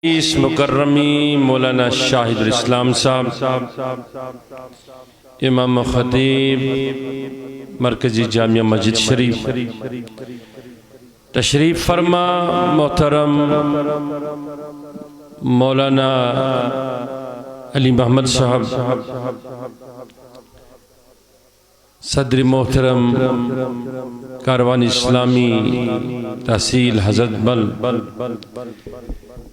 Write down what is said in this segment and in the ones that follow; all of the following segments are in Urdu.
اس مکرمی مولانا شاہد الاسلام صاحب امام و خطیب مرکزی جامعہ مسجد شریف تشریف فرما محترم مولانا علی محمد صاحب صدر محترم کاروان اسلامی تحصیل حضرت بل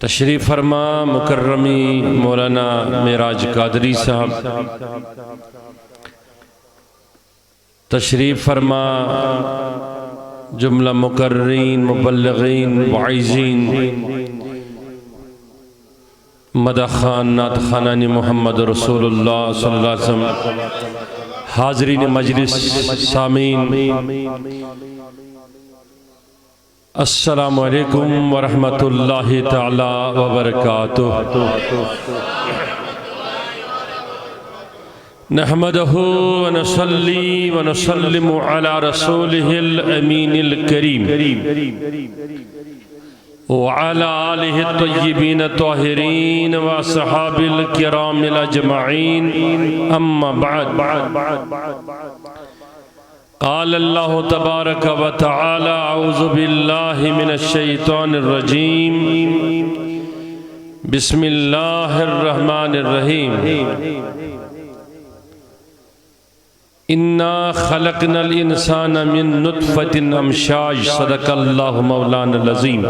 تشریف فرما مکرمی مولانا معراج قادری صاحب تشریف فرما جملہ مقررین مبلغین وعیزین مدح خان نعت خانان محمد رسول اللہ صلی اللہ علیہ وسلم حاضرین مجلس سامعین السلام علیکم ورحمۃ اللہ تعالی وبرکاتہ نحمدہ ونصلی ونسلم علی رسولہ الامین الکریم وعلى آلہ الطیبین الطاہرین وصحاب الکرام الاجمعین اما بعد قال اللہ تبارک و تعالی اعوذ باللہ من الشیطان الرجیم بسم اللہ الرحمن الرحیم اِنَّا خَلَقْنَا الْإِنسَانَ مِن نُطْفَةٍ أَمْشَاجٍ صدق اللہ مولانا العظیم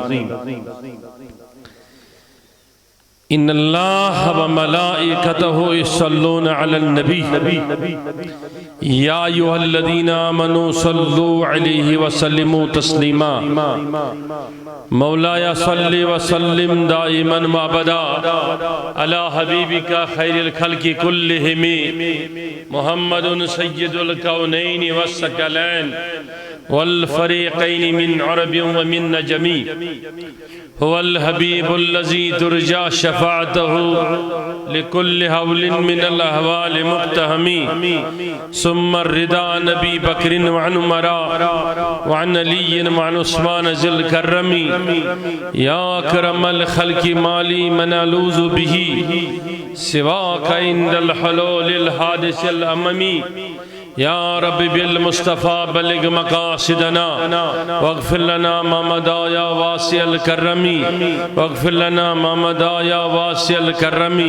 ان اللہ وملائکتہ یصلون علی النبی یا ایھا الذین آمنوا صلوا علیہ وسلموا تسلیما مولایا صلی وسلم دائما وابدا علی حبیبک خیر الخلق کلہم محمد سید الکونین والثقلین والفریقین من عرب ومن نجمی هو الحبیب الذی ترجى شفاعته لكل حول من الاحوال مقتحمی ثم الرضا عن ابی بکر وعن عمر وعن علی وعن عثمان ذی الکرم یا اکرم الخلق مالی من الوذ به سواک عند الحلول الحادث الاممی یا رب بالمصطفیٰ بلغ مقاصدنا واغفر لنا ما مضى یا واسع الکرم واغفر لنا ما مضى یا واسع الکرم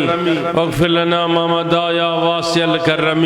واغفر لنا ما مضى یا واسع الکرم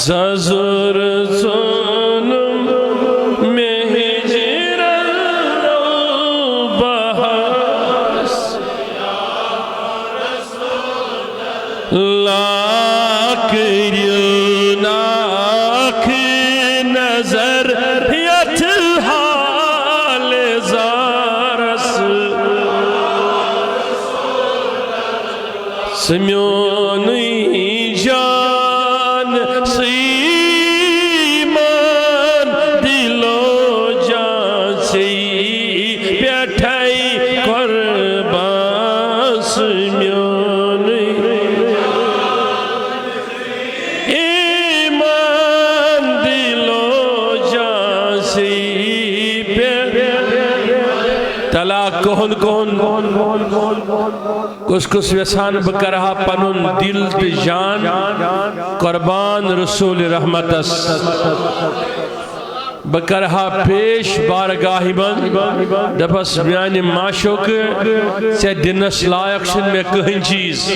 زازور سونم میں ہجر بہاس لاکھ ریوناک نظر یت حال زارس سمیونی جان سیمان دلو جان سی بیٹھائی قربان سمیونی ایمان دلو جان سی تلا کون کس ویسان بکرہا پنن دل تی جان قربان رسول رحمت بکرہا پیش بارگاہی بند دبس بیانی معشوق سے دنس لائق شن میں کہیں چیز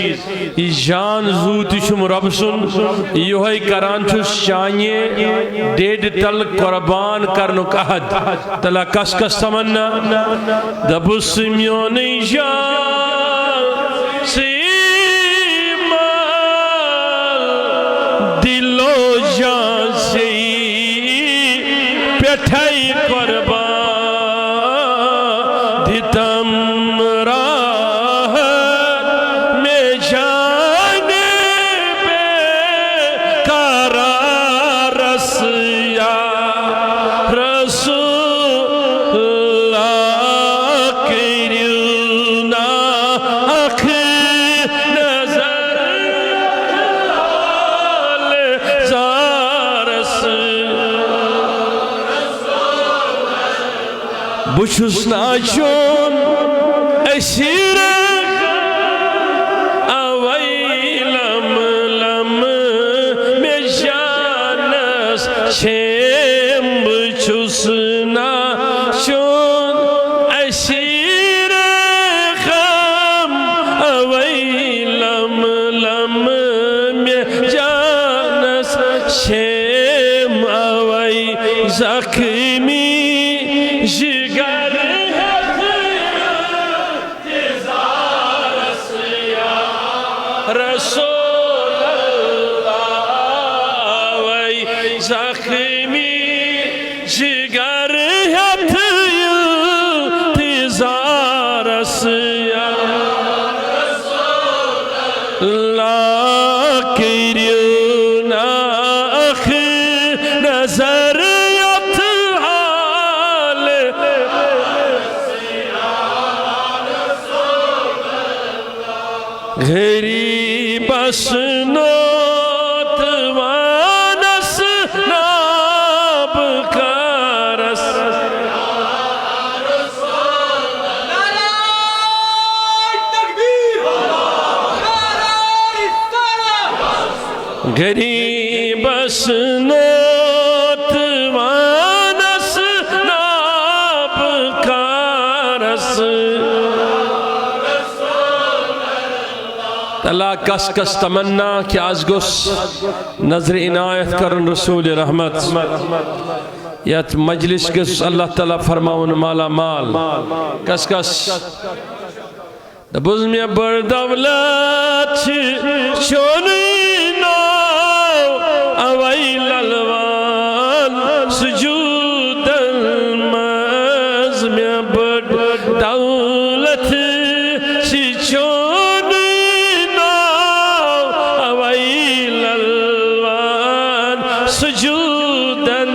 یہ جان زوتی شم رب سن یوہی کران چھس شانیے دید تل قربان کرنو کہد تلا کس تمنا دبس میونی جان سیمال دلو جان سی پیٹھائی قربان دیتم راحت میں جانے بے قرار رسیا رسول اللہ کرینا اکھ نظر زارس بچھس ناچون اسیر اوئی لم میں جانس شیم بچھس ناچون اسیر غم اوئی لم میں جانس شیم اوئی زخمی جگر رسول اللہ وی زخمی جگر التزار سیا اللہ کرینا اخ نظر غریب اسنوت وانس ناب کارس غریب اسنوت وانس ناب کارس تلا کس تمنا کہ آز گس نظر عنایت کرن رسول رحمت یت مجلس گس اللہ تعالیٰ فرماؤن مالا مال کس دبوز میں بر دولت چونی نو اوئی للوان سجود المز میں بر دولت چونی سجودن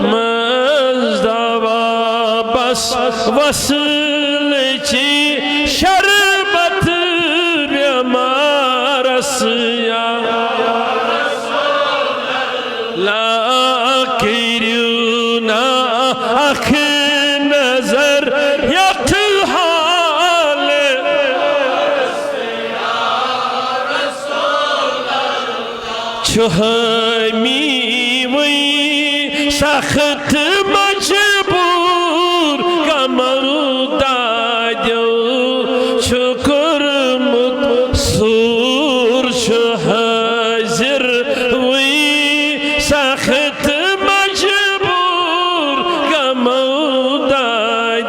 مزدوا بس وصل چی شربت بیمارس یا لا کریونا اخ نظر یت حال چھہمی سخت مجبور کمردا دیو شکر مقصور حاضر ہوئی سخت مجبور کمردا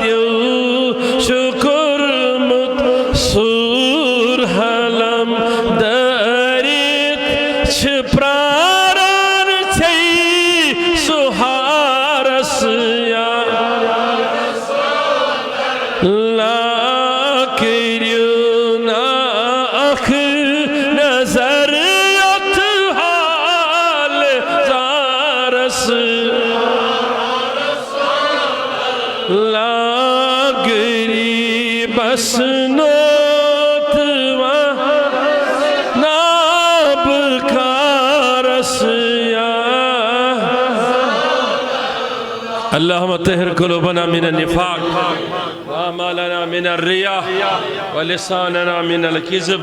دیو شکر مقصور حلم داریت چھپراران تھی سہار مسنوت و ناب کارس یا اللہم طہر قلوبنا من النفاق وآمالنا من الرياء ولساننا من الكذب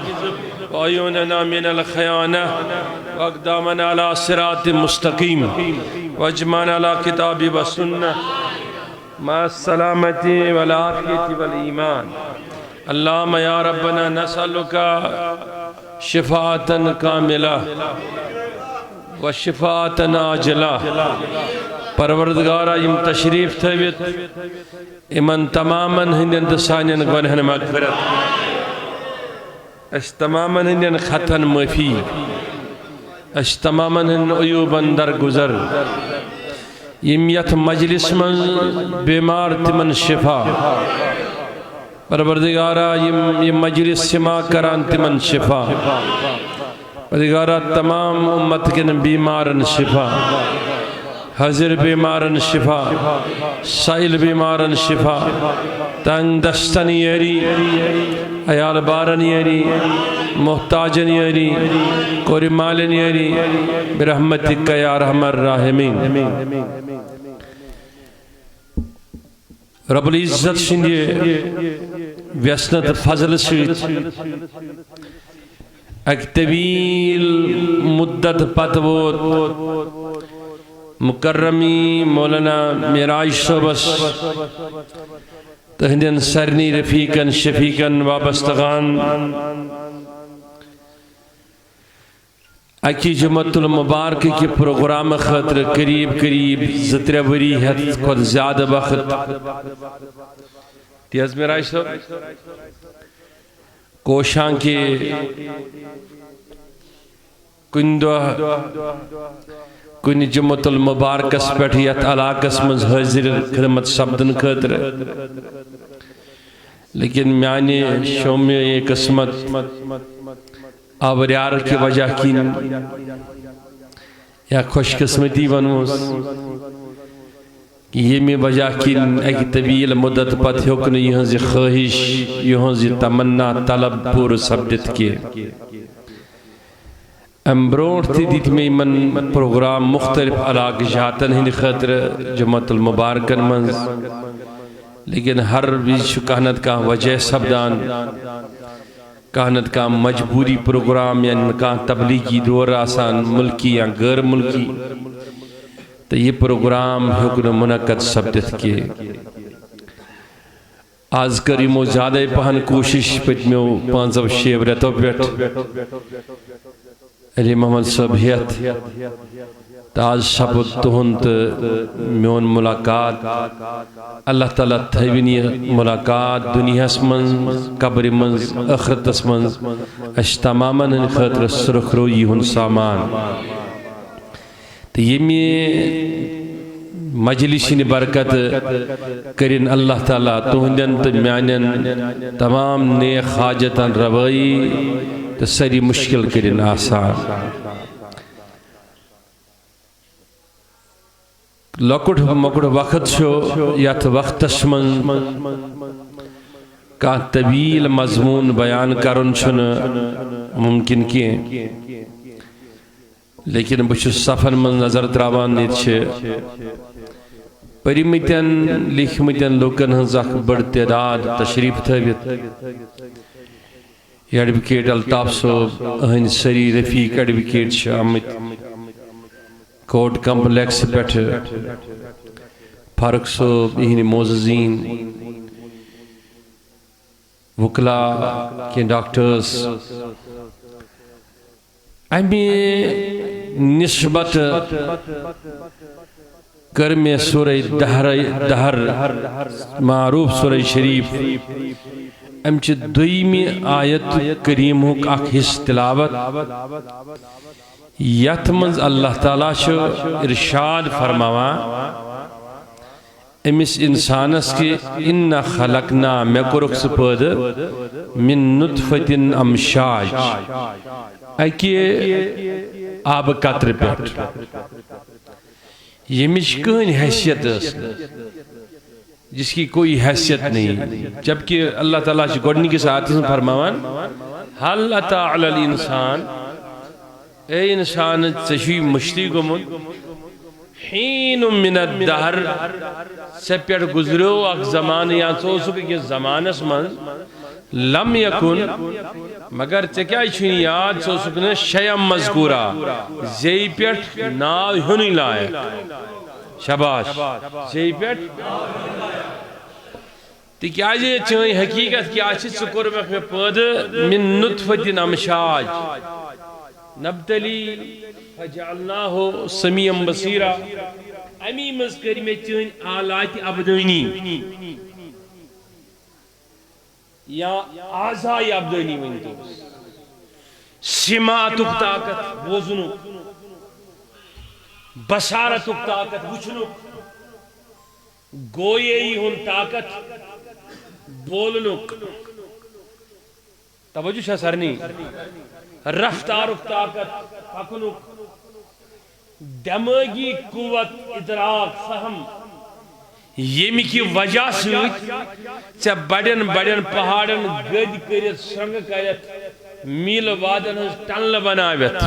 وعيوننا من الخيانة وأقدامنا على صراط مستقيم واجمعنا على كتاب والسنة مع السلامة والعافية والإيمان اللهم يا ربنا نسألك شفاعة كاملة وشفاعة عاجلة پروردگارہ یم تشریف تھویت امن تماماً ہندین تسانین گنہن مغفرت اس تماماً ہندین خطن مفی اس تماماً ہندین عیوباً در گزر یم یت مجلس من بیمار تمن شفا پروردگارہ یم مجلس سما کران تمن شفا پروردگارہ تمام امت کے بیمارن شفا حضر بیمارن شفا سائل بیمارن شفا تنگ دستن یری عیال بارن یری محتاجن یری کوری مالن یری برحمتک یا رحم الراحمین رب العزت شندی ویسنت فضل سویت ایک طویل مدت پتوت مکرمی مولانا میراج صوبس تہندین سرنی رفیقن شفیقن وابستغان اکی جمعت المبارک کی پروگرام خطر قریب زتر وری حد خود زیادہ وقت تیز میراج صوب کوشاں کے کندو کنی جمعت المبارکس پیٹھیت علاقس منز حاضر خدمت سبدن خطر لیکن میانی شومی یہ قسمت آوریار کی وجہ کی یا خوش قسمتی ونوس یہ میں وجہ کی ایک طویل مدت پت حکن یہاں زی خواہش یہاں زی تمنا طلب پور سبدت کے امبروٹ تھی دیت میں من پروگرام مختلف علاق جاتن ہی خطر جمعت المبارکن منز لیکن ہر بیچ کہنت کا وجہ سبدان کہنت کا مجبوری پروگرام یا کا تبلیغی دور آسان ملکی یا غیر ملکی تو یہ پروگرام حکم منعقد سبدت کے آز کریمو زیادہ پہن کوشش پتمیو 506 رتو پیٹ علی محمد صبحیت تاز شبت تہنت میون ملاقات اللہ تعالیٰ تھیونی ملاقات دنیا اسمنز قبر منز اخرت اسمنز اش تماماً خطر سرخ روی ہن سامان تو یہ میں مجلسین برکت کرن اللہ تعالیٰ تہندین تو میانین تمام نیک حاجتاً روائی تو سری مشکل کرن آسان لکٹ مکٹ وقت شو یا تو وقت من کا طویل مضمون بیان کرن چھن ممکن کیے لیکن بچو صفن من نظر تراوان نیت چھے پریمیتین لکھمیتین لوکن ہنزاک بڑھ تعداد تشریف تھویت ایڈوکیٹ الطاف صوب اہن سری رفیق ایڈوکیٹ شامت کوٹ کمپلیکس پیٹھ فاروق صوب اہن موززین وکلا کے ڈاکٹرز امی نسبت کرم سورہ دہر معروف سورہ شریف امچ دویمی آیت کریم ہوک اک حص تلاوت یت منز اللہ تعالیٰ شو ارشاد فرماوا امس انسانس کے اِنَّا خَلَقْنَا میں کرک سپد من نطفت امشاج اکی آب قطر پیٹ یہ مش کہن حیثیت جس کی کوئی حیثیت نہیں، جبکہ اللہ تعالیٰ سے گوڑنی کے ساتھ فرماوان حل اتا علی الانسان، اے انسان چشی مشتی گمت حین من الدہر سے پیٹ گزریو اک زمان یا چوسک یہ زمانس من لم یکن مگر چکیا چھنی یاد چوسک نے شیم مذکورا زی پیٹ ناو ہنی لائے شباش زی پیٹ تی کیا جی چوئی حقیقت کیا چھ سکر میں پود من نطفت امشاج نبتلی فجعلناہو سمیم بصیرہ امی مذکری میں چوئی آلات ابدونی یا آزائی ابدونی ونتو سماعتک طاقت بوزنک بصارتک طاقت وچنک گوئی ہن طاقت بولنک توجہ شاہ سرنی رفتارک طاقت پکنک دماغی قوت ادراک فہم یمی کی وجہ سے چا بڑن بڑن پہاڑن گد کرت سنگ کرت میل وادن ٹنل بناوت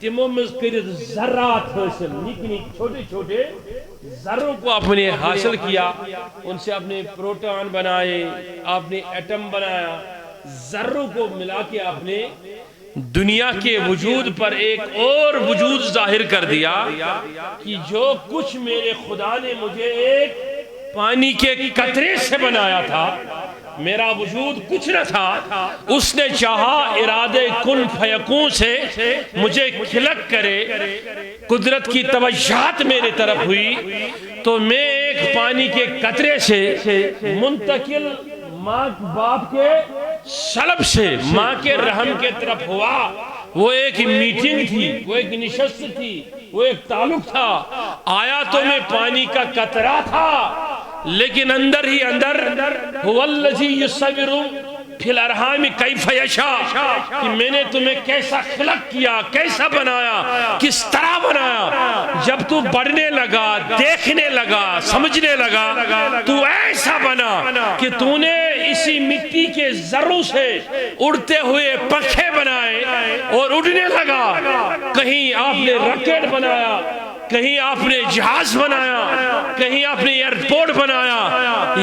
تمو مز کرت ذرات حاصل نک نک چھوٹے چھوٹے ذروں کو اپنے حاصل کیا، ان سے اپنے پروٹون بنائے، اپنے ایٹم بنایا، ذروں کو ملا کے اپنے دنیا کے وجود پر ایک اور وجود ظاہر کر دیا کہ جو کچھ میرے خدا نے مجھے ایک پانی کے قطرے سے بنایا تھا، میرا وجود کچھ نہ تھا، اس نے چاہا ارادے کن فیکون سے مجھے کھلک کرے، قدرت کی توجہات میرے طرف ہوئی تو میں ایک پانی کے قطرے سے منتقل ماں باپ کے سلب سے ماں کے رحم کے طرف ہوا۔ وہ ایک میٹنگ تھی، وہ ایک نشست تھی، وہ ایک تعلق تھا، آیا تو میں پانی کا قطرہ تھا لیکن اندر ہی اندر هو الذی یصور فی الارحام کیف یشاء کہ میں نے تمہیں کیسا خلق کیا، کیسا بنایا، کس طرح بنایا۔ جب تو بڑھنے لگا، دیکھنے لگا، سمجھنے لگا، تو ایسا بنا کہ تو نے اسی مٹی کے ذروں سے اڑتے ہوئے پنکھے بنائے اور اڑنے لگا۔ کہیں آپ نے راکٹ بنایا، کہیں آپ نے جہاز بنایا، کہیں آپ نے ایئرپورٹ بنایا۔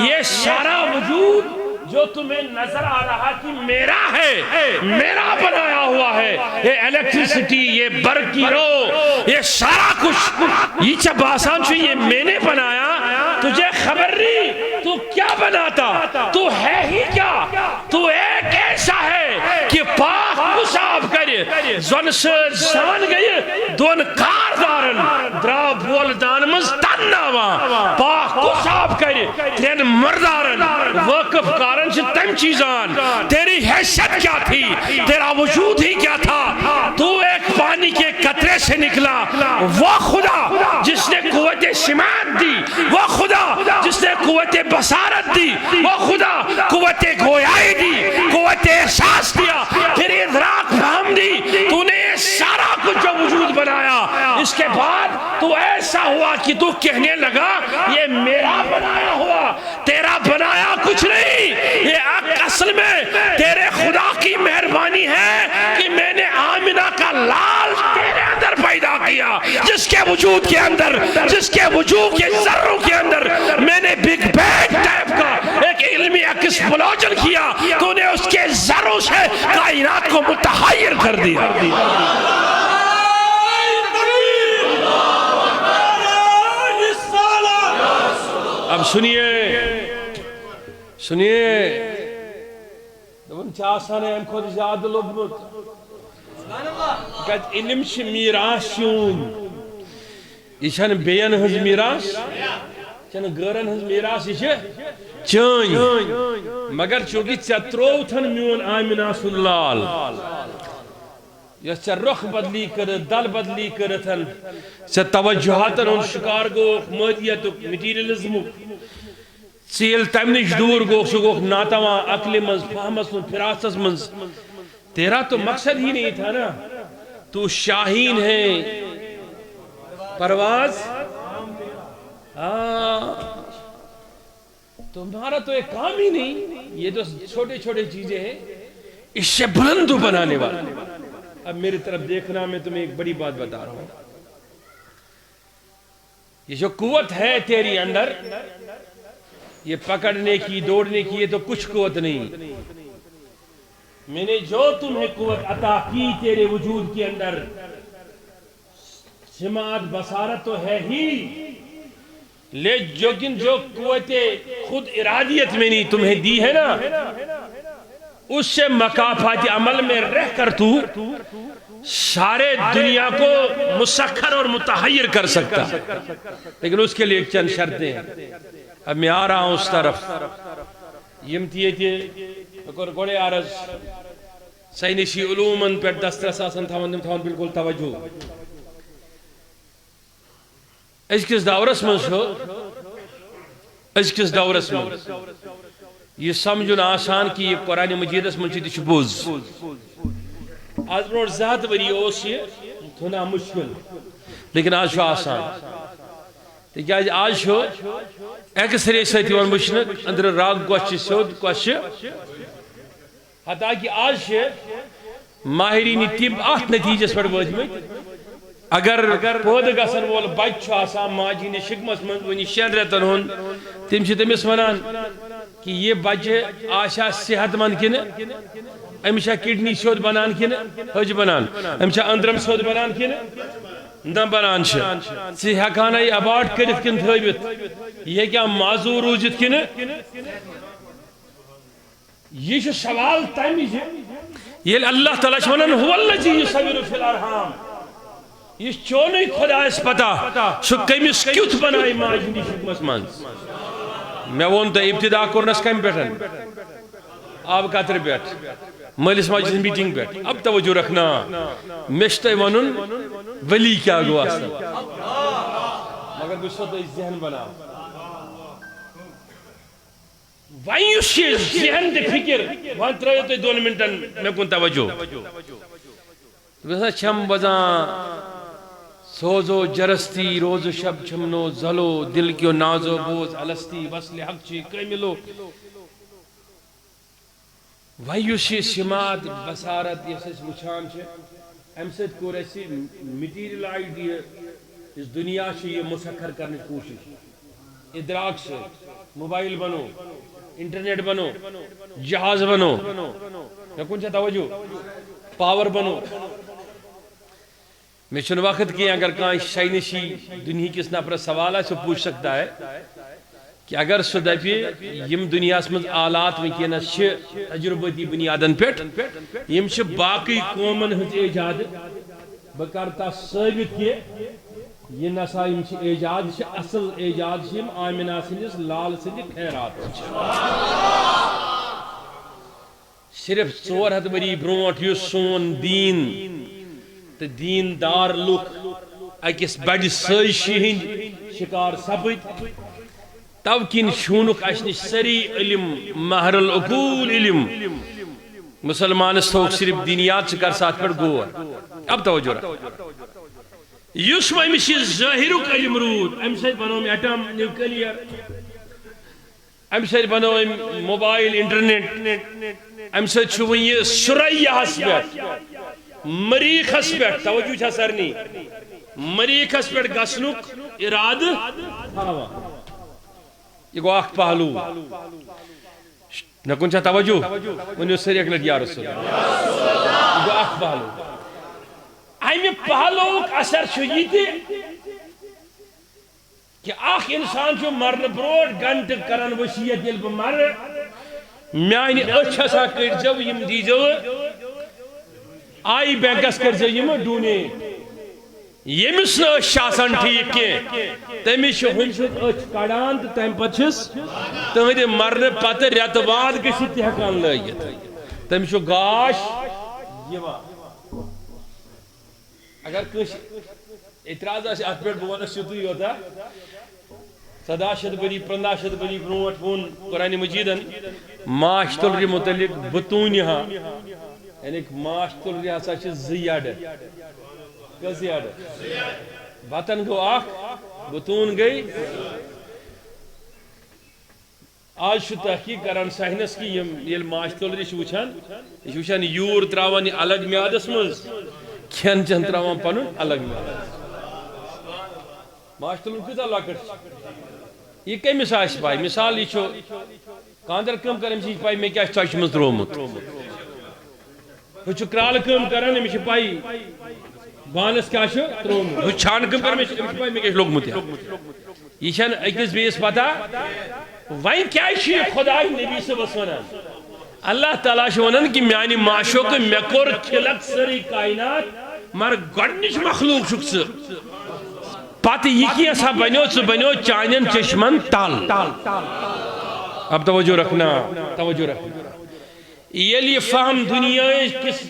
یہ سارا وجود جو تمہیں نظر آ رہا کہ میرا ہے، میرا بنایا ہوا ہے، یہ الیکٹریسٹی، یہ برق کی رو، یہ سارا کچھ یہ جب آسان چھو یہ میں نے بنایا، تجھے خبر نہیں تو کیا بناتا، تو ہے ہی کیا، تو ایک ایسا ہے کہ پاک مصاب کرے زن سے زان گئے دون کاردارن درا بولدان مز تناوا پاک مصاب کرے تین مردارن وقف کارن سے تم چیزان، تیری حیثیت کیا تھی، تیرا وجود ہی کیا تھا، تو ایک پانی کے قطرے سے نکلا۔ وہ خدا جس نے قوت سماعت دی، وہ خدا جس نے قوت بصارت دی، وہ خدا قوت گویائی دی، قوت احساس دیا، پھر ادراک فہم دی، تو نے یہ سارا کچھ جو وجود بنایا، اس کے بعد تو ایسا ہوا کہ تو کہنے لگا یہ میرا بنایا ہوا، تیرا بنایا کچھ نہیں۔ یہ اصل میں تیرے خدا کی مہربانی ہے کہ میں نے آمنہ کا لال تیرے اندر پیدا کیا، جس کے وجود کے اندر، جس کے وجود کے ذروں کے اندر میں نے بگ بینگ ٹائپ کا ایک علمی ایکسپلوژن کیا، تو نے اس کے ذروں سے کائنات کو متحیر کر دیا۔ اب سنیے سنیے دون چاسان ہے ہم خود زیادہ لبنت کہ علم سے میراث چون یہ چھن بیان ہز میراث چھن گرن ہز میراث یہ چون مگر چونکہ چتروتن میون آمنہ صلی اللہ یا چا رخ بدلی کرت، دل بدلی کرتن، چا توجہاتن ان شکار گوک، مہدیتک، میٹیریلزمک، چیل تمنش دور گوک، سو گوک ناتوان، عقل منز، فہمس من، فراست منز۔ تیرا تو مقصد ہی نہیں تھا نا، تو شاہین ہے، پرواز تمہارا تو ایک کام ہی نہیں، یہ تو چھوٹے چھوٹے چیزیں ہیں، اس سے بلند بنانے والا۔ اب میری طرف دیکھنا، میں تمہیں ایک بڑی بات بتا رہا ہوں، یہ جو قوت ہے تیری اندر، یہ پکڑنے کی، دوڑنے کی، یہ تو کچھ قوت نہیں، میں نے جو تمہیں قوت عطا کی تیرے وجود کے اندر، سماعت بصارت تو ہے ہی، لیکن جو قوت خود ارادیت میں نہیں تمہیں دی ہے نا، اس سے مکافات عمل میں رہ کر تو سارے دنیا کو مسخر اور متحیر کر سکتا، لیکن اس کے لیے ایک چند شرطیں ہیں۔ اب میں آ رہا ہوں اس طرف، گوڑے عرض سائنسی علومن پر دسترس آسان تھاون بالکل توجہ۔ ازکس دورس من یہ سمجھن آسان کہ یہ قرآن مجیدس من چھ بوز، آج برو زیادہ وری اوس یہ تھوڑا مشکل، لیکن آج شو آسان، تکیاز آج شو ایکس رے سیتی ون مشنک اندر راگ کوشش سود کوشش، حتیٰ کہ آج شو ماہرین طب آت نتیجس پر وجمت، اگر پود گسن وول بچہ آسان ماجی نے شکمس من ونی 6 ریتن ہون، تم چھ تمس ونان کہ یہ بچہ آشا صحت مند کن، امشا کڈنی سیود بنان کن حج بنان، امشا اندرم سیود بنان کن نہ بنان چھ، سی ہکانا یہ ابارٹ کرت کن تھویت، یہ کیا معذور روزت کن، یہ جو سوال تیمی ہے، یہ اللہ تعالیٰ چھوڑن هو الذی یصور فی الارحام، یہ چونی خدا اس پتا سو کمیس کیوت بنائی ماجنی شکمس منز۔ میں وون تو ابتدا کرنس کم بیٹھن، آب قطر بیٹھ، مالس ماجد میٹنگ بیٹھ، اب توجہ رکھنا، مشتے ونن ولی کیا گواستا، مگر بسو تو اس ذہن بنا، وائیوش یہ ذہن دے فکر، وہاں ترائیو تو 2 منٹن میں کن توجہ، بسا چھم بزان سوزو جرستی روز شب چھمنو زلو دل کیو نازو بوز الستی وصل حق چی کملو، وائیوشی سماعت بصارت یہ سچ وچھان چھے، امسد کو رسی میٹیریل آئیڈیا اس دنیا سے یہ مسخر کرنے کوشش، ادراک سے موبائل بنو، انٹرنیٹ بنو، جہاز بنو، میں کون چاہتا توجہ، پاور بنو، میں چن وقت کی اگر کان سائنسی دنیا کس نفر سوال ہے سو پوچھ سکتا ہے کہ اگر سو دفی یم دنیا اسمز آلات ونکینس چھ تجرباتی بنیادن پیٹ یم چھ باقی قومن ہنز ایجاد بکرتا ثابت کہ یہ نسا یم چھ ایجاد چھ اصل ایجاد چھ یم آمنہ سندس لال سندس خیرات صرف 400 ؤری برونٹھ یس سون دین دین دار لوک اکس بڑ سازشی ہند شکار سپد، تو کن شونک اس نش سری علم مہر العقول علم مسلمانس تھوک صرف دینیات سے کر ساتھ پر غور۔ اب توجہ رکھ، یس امس یہ ظاہرک علم رود، ام سۭتۍ بنو ایٹم نیوکلیر، ام سۭتۍ بنو موبائل انٹرنیٹ، ام سۭتۍ چھُ وۄنۍ یہ سُرَیاہس پٮ۪ٹھ مریخس پٮ۪ٹھ توجہ چھا سرنی مریخس پٮ۪ٹھ گژھنُک ارادٕ تھاوان، یہ گو اخ پہلو، مےٚ کُن چھا توجہ، ؤنِو سٲری اکہِ لٹہِ یا رسول اللہ، یہ گو اخ پہلو، امہِ پہلوُک اثر چھُ یہِ تہِ کہ اخ انسان چھُ مرنہٕ برونٹھ گھنٹہٕ کران وصیت ییٚلہِ بہٕ مرٕ میانہِ أچھ ہسا کٔڑزیو یِم دیٖزیو آئی بینکس کرزے یم ڈونیٹ، یمس نہ أچھ آسان ٹھیک کی تمس چھ ہنسد أچھ کڑان تو تم پتس تہند مرنے پتہ ریت واد گژھت تہ ہیکان لٲگِتھ، تم چھ گاش یوان۔ اگر کس اعتراض آسہِ اتھ پٮ۪ٹھ بہٕ ونس یُتُے یوتا 1700 ؤری 1500 ؤری برونٹھ وون قرآن مجیدن ماچھ تُلرِ متعلق بطونہِ ہا، یعنی ماچھ تُلرِ ہسا چھ 2 یڈ، کس یڈ بطن گو اخ بطون گئی، آج شو تحقیق کران سائنس کی یل ماش تولری وچان یہ وچان یور تراوان الگ میادس مز کھین چن تراوان پنن الگ میادس ماش تولن کتا لکٹ یہ کمس آس پائی مثال یہ کاندر کم کران امس پائی مے کیا ژۄچہِ منٛز ترومت ہُہ کرال کم کران امس پائی بانس کیا ترومت ہُہ چھان کم کران امس پائی مے کیا لوگمت یہ چھن اکس بیس پتہ وین کیا خدا نبی صبح ونان اللہ تعالیٰ ونان کہ میانہ معاشو کہ مے کور کھلک سری کائنات مگر گۄڈنِچ مخلوق چھُکھ ژٕ پتہ یہ کی سا بنیو ژٕ بنیو چانین چشمن تل اب توجہ رکھنا یل یہ فہم دنیا کس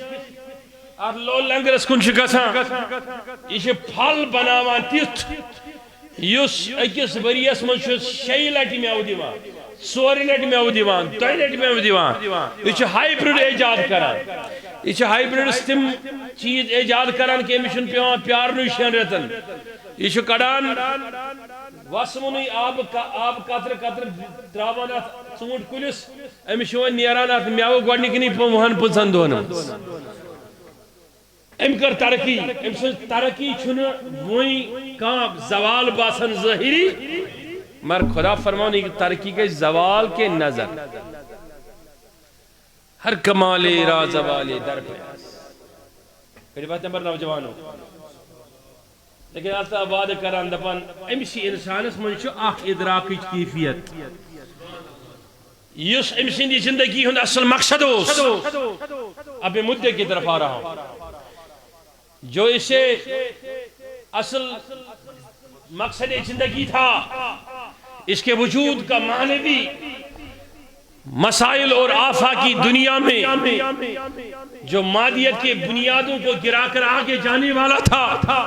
لو لنگرس کن یہ پھل بناوان تیت یس اکس وریس من 6 لٹہ میو دیوان 4 لٹہ میو دیوان 2 لٹہ میو دیوان یہ ہائیبرڈ ایجاد کران یہ ہائیبرڈ تم چیز ایجاد کران کہ امس پیوان پیارن 6 رتن یہ کڑان وسمنی آب قطر قطر تراوان ات ژوٗنٛٹھ کُلِس امس نیران ات میوٕ گۄڈنِکنی 5-5 دۄہن ام کر ترقی ام سن ترقی چھنہ وۄنۍ کانٛہہ زوال باسان ظٲہری مگر خدا فرمان یہ ترقی کے زوال کے نظر ہر کمال را زوال در پیاس کڑی بات نمبر نوجوانوں لیکن اللہ آباد کران دپان امسی انسانس من اخ ادراک کیفیت یس امسندی زندگی ہند اصل مقصد اس اب میں مدعے کی طرف آ رہا ہوں جو اسے اصل مقصد زندگی تھا اس کے وجود کا معنوی مسائل اور آفاقی دنیا میں جو مادیت کے بنیادوں کو گرا کر آگے جانے والا تھا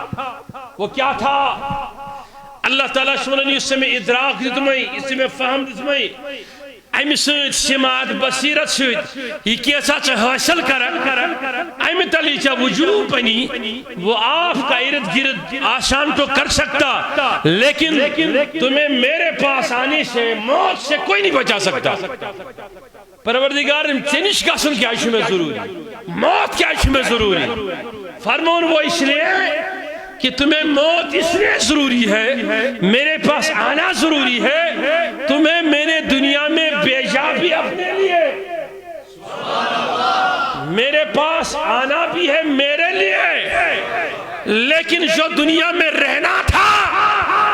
وہ کیا تھا اللہ تعالیٰ سننی اس میں ادراک دتمائی اس میں فہم دتمائی امی سوید سماعت بصیرت سوید یہ کیسا چا حاصل کرن امی تلی چا وجود پنی وہ آپ کا ارد گرد آسان تو کر سکتا لیکن تمہیں میرے پاس آنے سے موت سے کوئی نہیں بچا سکتا پروردگار چنش کا سن کیا اس میں ضروری موت کیا اس میں ضروری فرمون وہ اس لیے کہ تمہیں موت اس لیے ضروری ہے میرے پاس آنا ضروری ہے تمہیں میرے دنیا میں بھیجا بھی اپنے لیے میرے پاس آنا بھی ہے میرے لیے لیکن جو دنیا میں رہنا تھا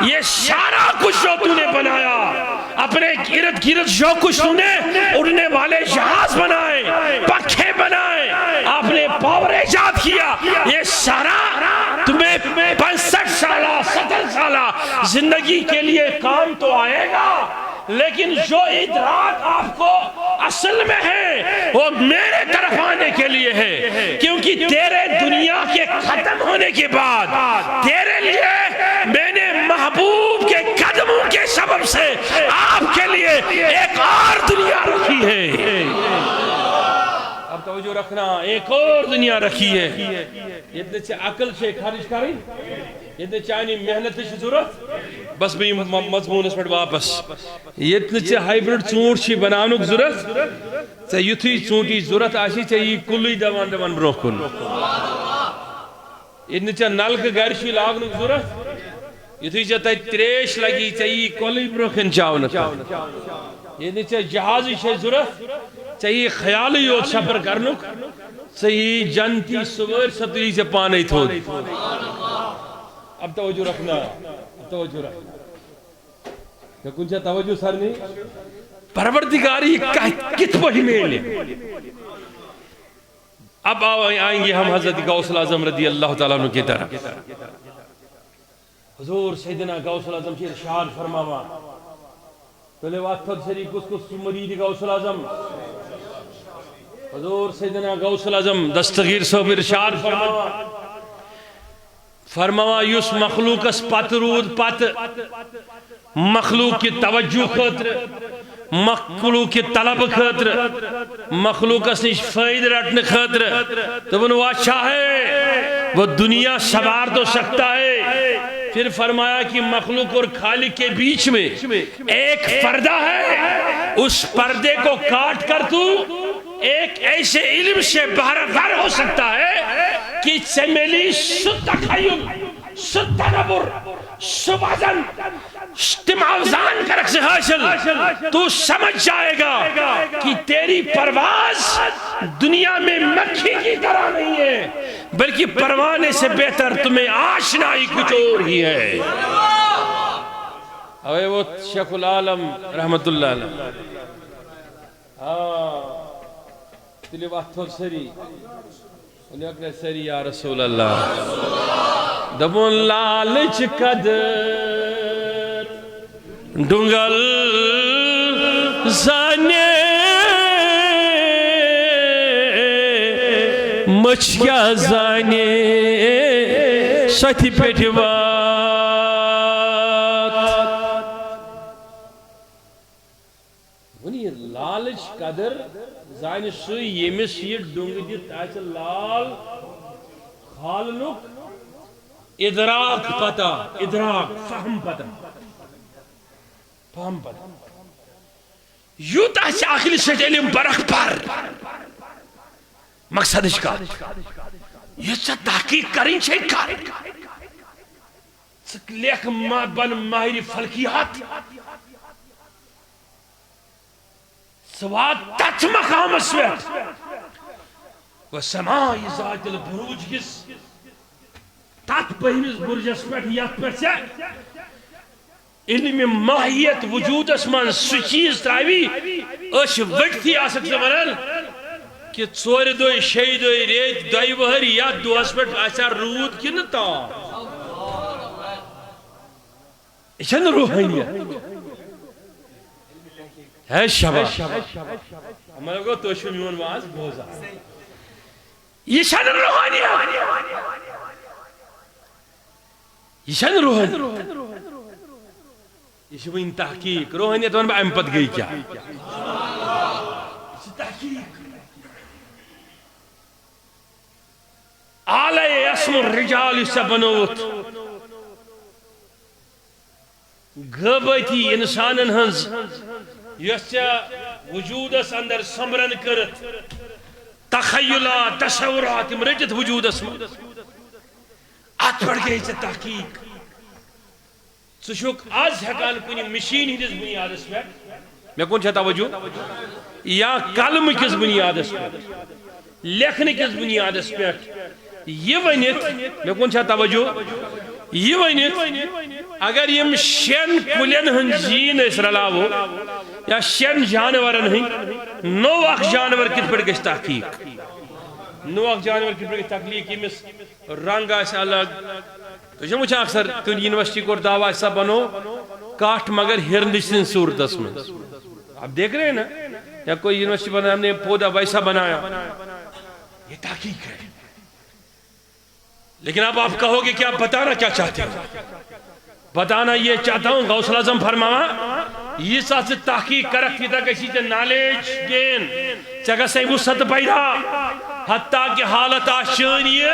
یہ سارا کچھ جو تو نے بنایا اپنے ارد گرد جو کچھ تو نے اڑنے والے جہاز بنائے پکھے بنائے آپ نے پاور ایجاد کیا یہ سارا تمہیں 65 سالہ 70 سالہ زندگی کے لیے کام تو آئے گا لیکن جو ادراک آپ کو اصل میں ہے وہ میرے طرف آنے کے لیے ہے کیونکہ تیرے دنیا کے ختم ہونے کے بعد تیرے لیے میں نے محبوب کے قدموں کے سبب سے آپ کے لیے ایک اور دنیا رکھی ہے اب توجہ رکھنا ایک اور دنیا رکھی ہے اتنے سے عقل سے خارج کری اتنے چاہنی محنت سے ضرورت بس بھی مضمون اس پر واپس اتنے سے ہائیبرڈ ژوٗنٛٹھ چھ بناونُک ضرورت ژےٚ یُتھُے ژوٗنٛٹھٕچ ضرورت آسی ژےٚ یی کُلُے دون برونٛہہ کُن اتنے ژےٚ نلکہٕ گھرِ چھی لاگنُک ضرورت یُتھُے ژےٚ تتہِ تریش لگی ژےٚ یی کۄلٕے برونٛہہ کن چاونہٕ اتنے ژےٚ جہازٕچ چھے ضرورت ژےٚ یی خیالٕے یوت سفر کرنُک ژےٚ یی جنتی سوٲرۍ سۄ تُلی ژےٚ پانے تھوٚد اب توجہ رکھنا توجہ رکھنا کچھ توجہ سر نہیں پروردگاری کت پہ میلے اب آئیں گے ہم حضرت غوث الاعظم رضی اللہ تعالیٰ عنہ کی طرح حضور سیدنا غوث الاعظم کی ارشاد فرماوا پہلے وقت شریف کس مرید غوث الاعظم حضور سیدنا غوث الاعظم دستگیر صاحب ارشاد فرماوا یس مخلوق اس پت رود پت مخلوق کی توجہ خاطر مخلوق کی طلب خاطر مخلوق اس نش فائد رٹنے خاطر تو وہ اچھا ہے وہ دنیا سوار تو سکتا ہے پھر فرمایا کہ مخلوق اور خالق کے بیچ میں ایک پردہ ہے، اس پردے کو کاٹ کر تو ایک ایسے علم سے باہر ہو سکتا ہے کہ چمیلی ستخیل ستنبر سبازن استماوزان کا رقص حاصل، تو سمجھ جائے گا کہ تیری پرواز دنیا میں مکھی کی طرح نہیں ہے، بلکہ پروانے سے بہتر تمہیں آشنائی کچھ اور ہی ہے۔ اوے وہ شیخ العالم رحمت اللہ علیہ تلی وقت سری انہیں اکنے سری یا رسول اللہ دبون لالچ قدر ڈنگل زانے مچھیا زانے ساتھی پیٹھ بات ونی لالچ قدر زانے سوئی یمیس یہ ڈنگ دیت آچہ لال خالنک ادراک پتا ادراک فہم پتا فہم پتا یوت آچہ آخری سیٹ علم برخ پر مقصد اس کا یہ سا تحقیق کریں چھے کار لیک بن ماہری فلکیات سواد تچ مقام اسویت و سمائی ذات البروج کس تات پہمیز برج اسویت یاد پر سے علم ماہیت وجود اسمان سچیز تراوی اش وقتی آسک زمانن کہ چور دوئی شئی دوئی ریت دوئی وہر یا دو اسپیٹ آسا رود کی نتا ایشن روحانیت ہے شبہ ہمارا کو توشو میون واز بوزا ایشن روحانیت ایشن روحانیت یہ ان تحقیق روحانیت ون با امپت گئی کیا تحقیق آلہ اسم الرجال اس سے بنوت غبتی انسانن ہنز یسیا وجود اس اندر سمرن کرت تخیلات تصورات مرجت وجود اس آت پڑ گئی سے تحقیق سشک آز حقان کنی مشین ہی دس بنیاد اس پر میں کون چھتا وجو یا کلم کس بنیاد اس پر لکھنے کس بنیاد اس پر یہ ونیت میں کون چھتا وجو یہ ونیت اگر یم شین کلین ہن جین اس رلاو یا شین جانورن ہن نو اخ جانور کت پر گش تحقیق نو اخ جانور کت پر گش تحقیق یمس رنگ آس الگ تو جو مجھے اکثر کن یونیورسٹی کو دعویٰ ایسا بنو کاٹ مگر ہرنش سن صورت اس میں آپ دیکھ رہے ہیں نا یا کوئی یونیورسٹی بنا ہم نے پودا ویسا بنایا یہ تحقیق ہے لیکن اب آپ کہو گے کہ آپ بتانا کیا چاہتے ہیں بتانا یہ چاہتا ہوں غوث اعظم فرماوا یہ ساتھ سے تحقیق کرکتی تھا کسی سے نالیج گین چگہ سے وسط پیدا حتیٰ کہ حالت آشان یہ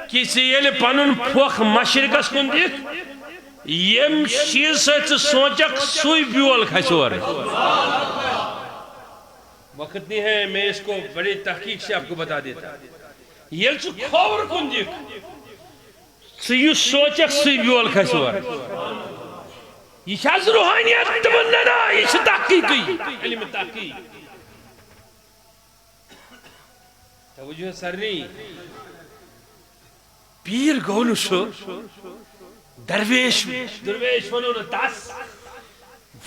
کسی یہ پنن پوخ مشرق اس کن دیکھ یم شیر سے سوچک سوئی بیول کھسور وقت نہیں ہے میں اس کو بڑے تحقیق سے آپ کو بتا دیتا یہ چو کھور کن دیکھ سیو سوچک سوئی بیول کھسور یہ شاز روحانیت تمننا یہ سے تحقیقی علم تحقیق توجہ سرنی پیر گونو شو درویش ونو نتاس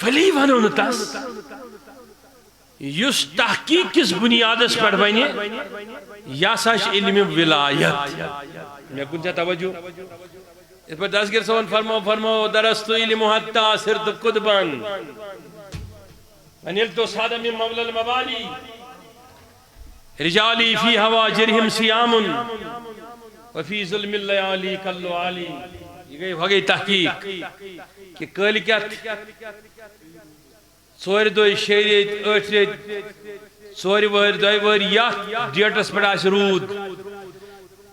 ولی ونو نتاس یس تحقیق کس بنیاد اس پر بنی یا ساش علم ولایت میں کن چاہ توجہ اس پر دستگیر سوان فرماؤ درستو علم حتی سرد قدبان انیلتو سادہ من مولا المبالی رجالی فی ہوا جرہم سیامن وفی ظلم اللیالی کلو عالی یہ گئی تحقیق کہ کل کیا سور دوئی شیریت اٹھریت سور ویر دوئی ویر یا ڈیٹس پر آس رود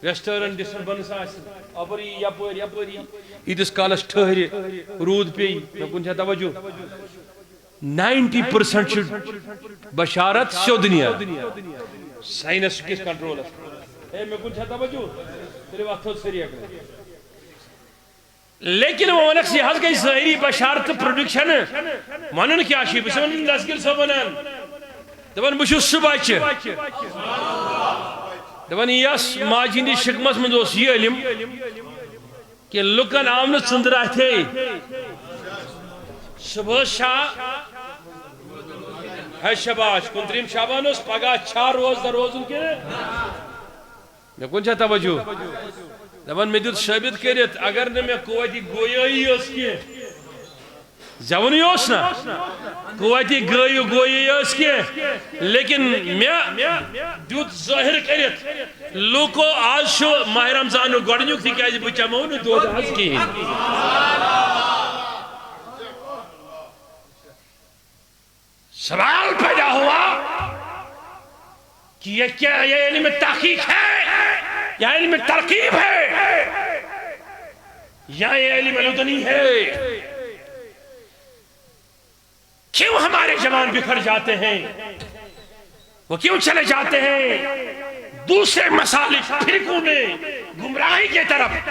ویسٹرن ڈسٹربنس اپری یپری ایتس کالس ٹھہر رود پی مے کن توجہ 90% بشارت سیود نیران سائنس کس کنٹرول مے کن توجہ تیرے وقت سری لیکن وہ ونک سی حض گئی ظاہری بشارت پروڈکشن ونن کیا شی بس ون لسگل صاحب ونان دپان بہ چھس سہ بچہ دپان یس ماجہ ہندس شکمس مز اوس یہ علم کہ لکن آو نہ ژندر اتھے صبح شاہ ہے شباش 29 شعبان اس پگہ چھا روز در روزن کے مے کن توجہ دپان مے دیت ثابت کرت اگر نہ مے قوتی گویائی اس کی زونی اس نا قوتی گویائی اس کی لیکن مے دیت ظاہر کرت لوکو آج شو ماہ رمضان گوڑنیوک تھی کہ بچہ مون دود آز کی سوال پیدا ہوا کہ یہ کیا یہ علم تحقیق ہے یا علم ترکیب ہے یا یہ علم لدنی ہے کیوں ہمارے جوان بکھر جاتے ہیں وہ کیوں چلے جاتے ہیں دوسرے مسالک فرقوں میں گمراہی کے طرف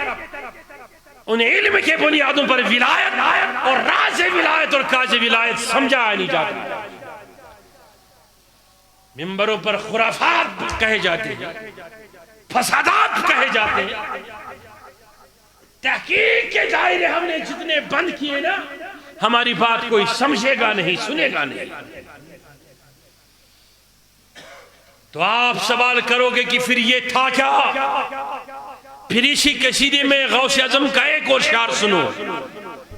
ان علم کے بنیادوں پر ولایت اور راز ولایت اور کاج ولایت سمجھا نہیں جاتا ممبروں پر خرافات کہے جاتے ہیں فسادات کہے جاتے ہیں تحقیق کے دائرے ہم نے جتنے بند کیے نا ہماری بات کوئی سمجھے گا نہیں سنے گا نہیں تو آپ سوال کرو گے کہ پھر یہ تھا کیا پھر اسی قصیدے میں غوث اعظم کا ایک اور شعر سنو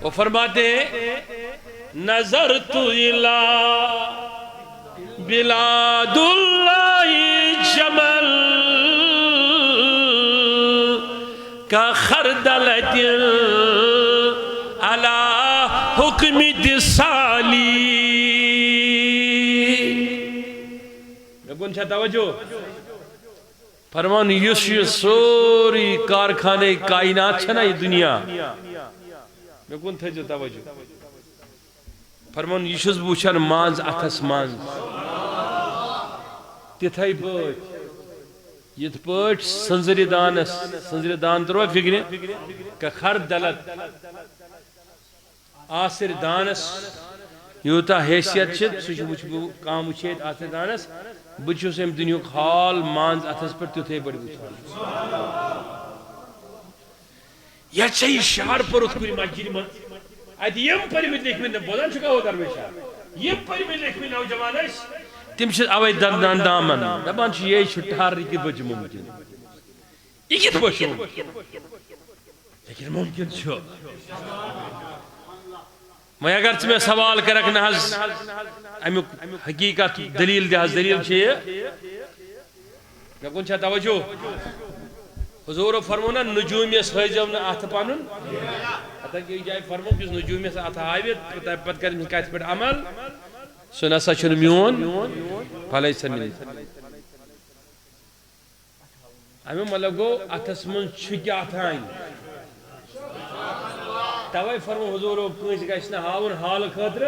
وہ فرماتے ہیں نظرت الی بلاد اللہ جمل کا خردلت علی حکم دسالی لیکن چھا توجہ فرمان یس سوری کارخانے کائنات چھنا یہ دنیا لیکن تھے جو توجہ فرمان یشس بوچھن مانز اتھس مانز تتھائی بوچ یت پوچ سنزری دان تروا فکر کہ خر دلت آسر دانس یوتا حیثیت چھت سوچ کام وچھیت آسر دانس بچو سے دنیا حال مانز اتھس پر تتھائی بڑی بچھان یا چاہی شعر پر اتکوری مجھری من آئیت یم پری میں دیکھ میں بودان چکا ہو درویشا یم پری میں دیکھ میں نوجوان ہے تم چھت آوائی دندان دامن دبان چھ یہ چھٹار ریکی بچ ممکن یہ کت بچ لیکن ممکن چھو میں اگر تمہیں سوال کرک نحض امیک حقیقت دلیل دیاز دلیل چھے میں کن چھا توجہ حضور فرمونا نجومی اس خیجونا آتھ پانن حتی کہ جائے فرمو کس نجومی اس آتھ آئیویت پت کریں کہت پر عمل سنا سچن میون پھلائی سمینی ہمیں ملگو اتھس من چھکی آتھائیں توائی فرمو حضور کنس گیسنا ہاون حال خطر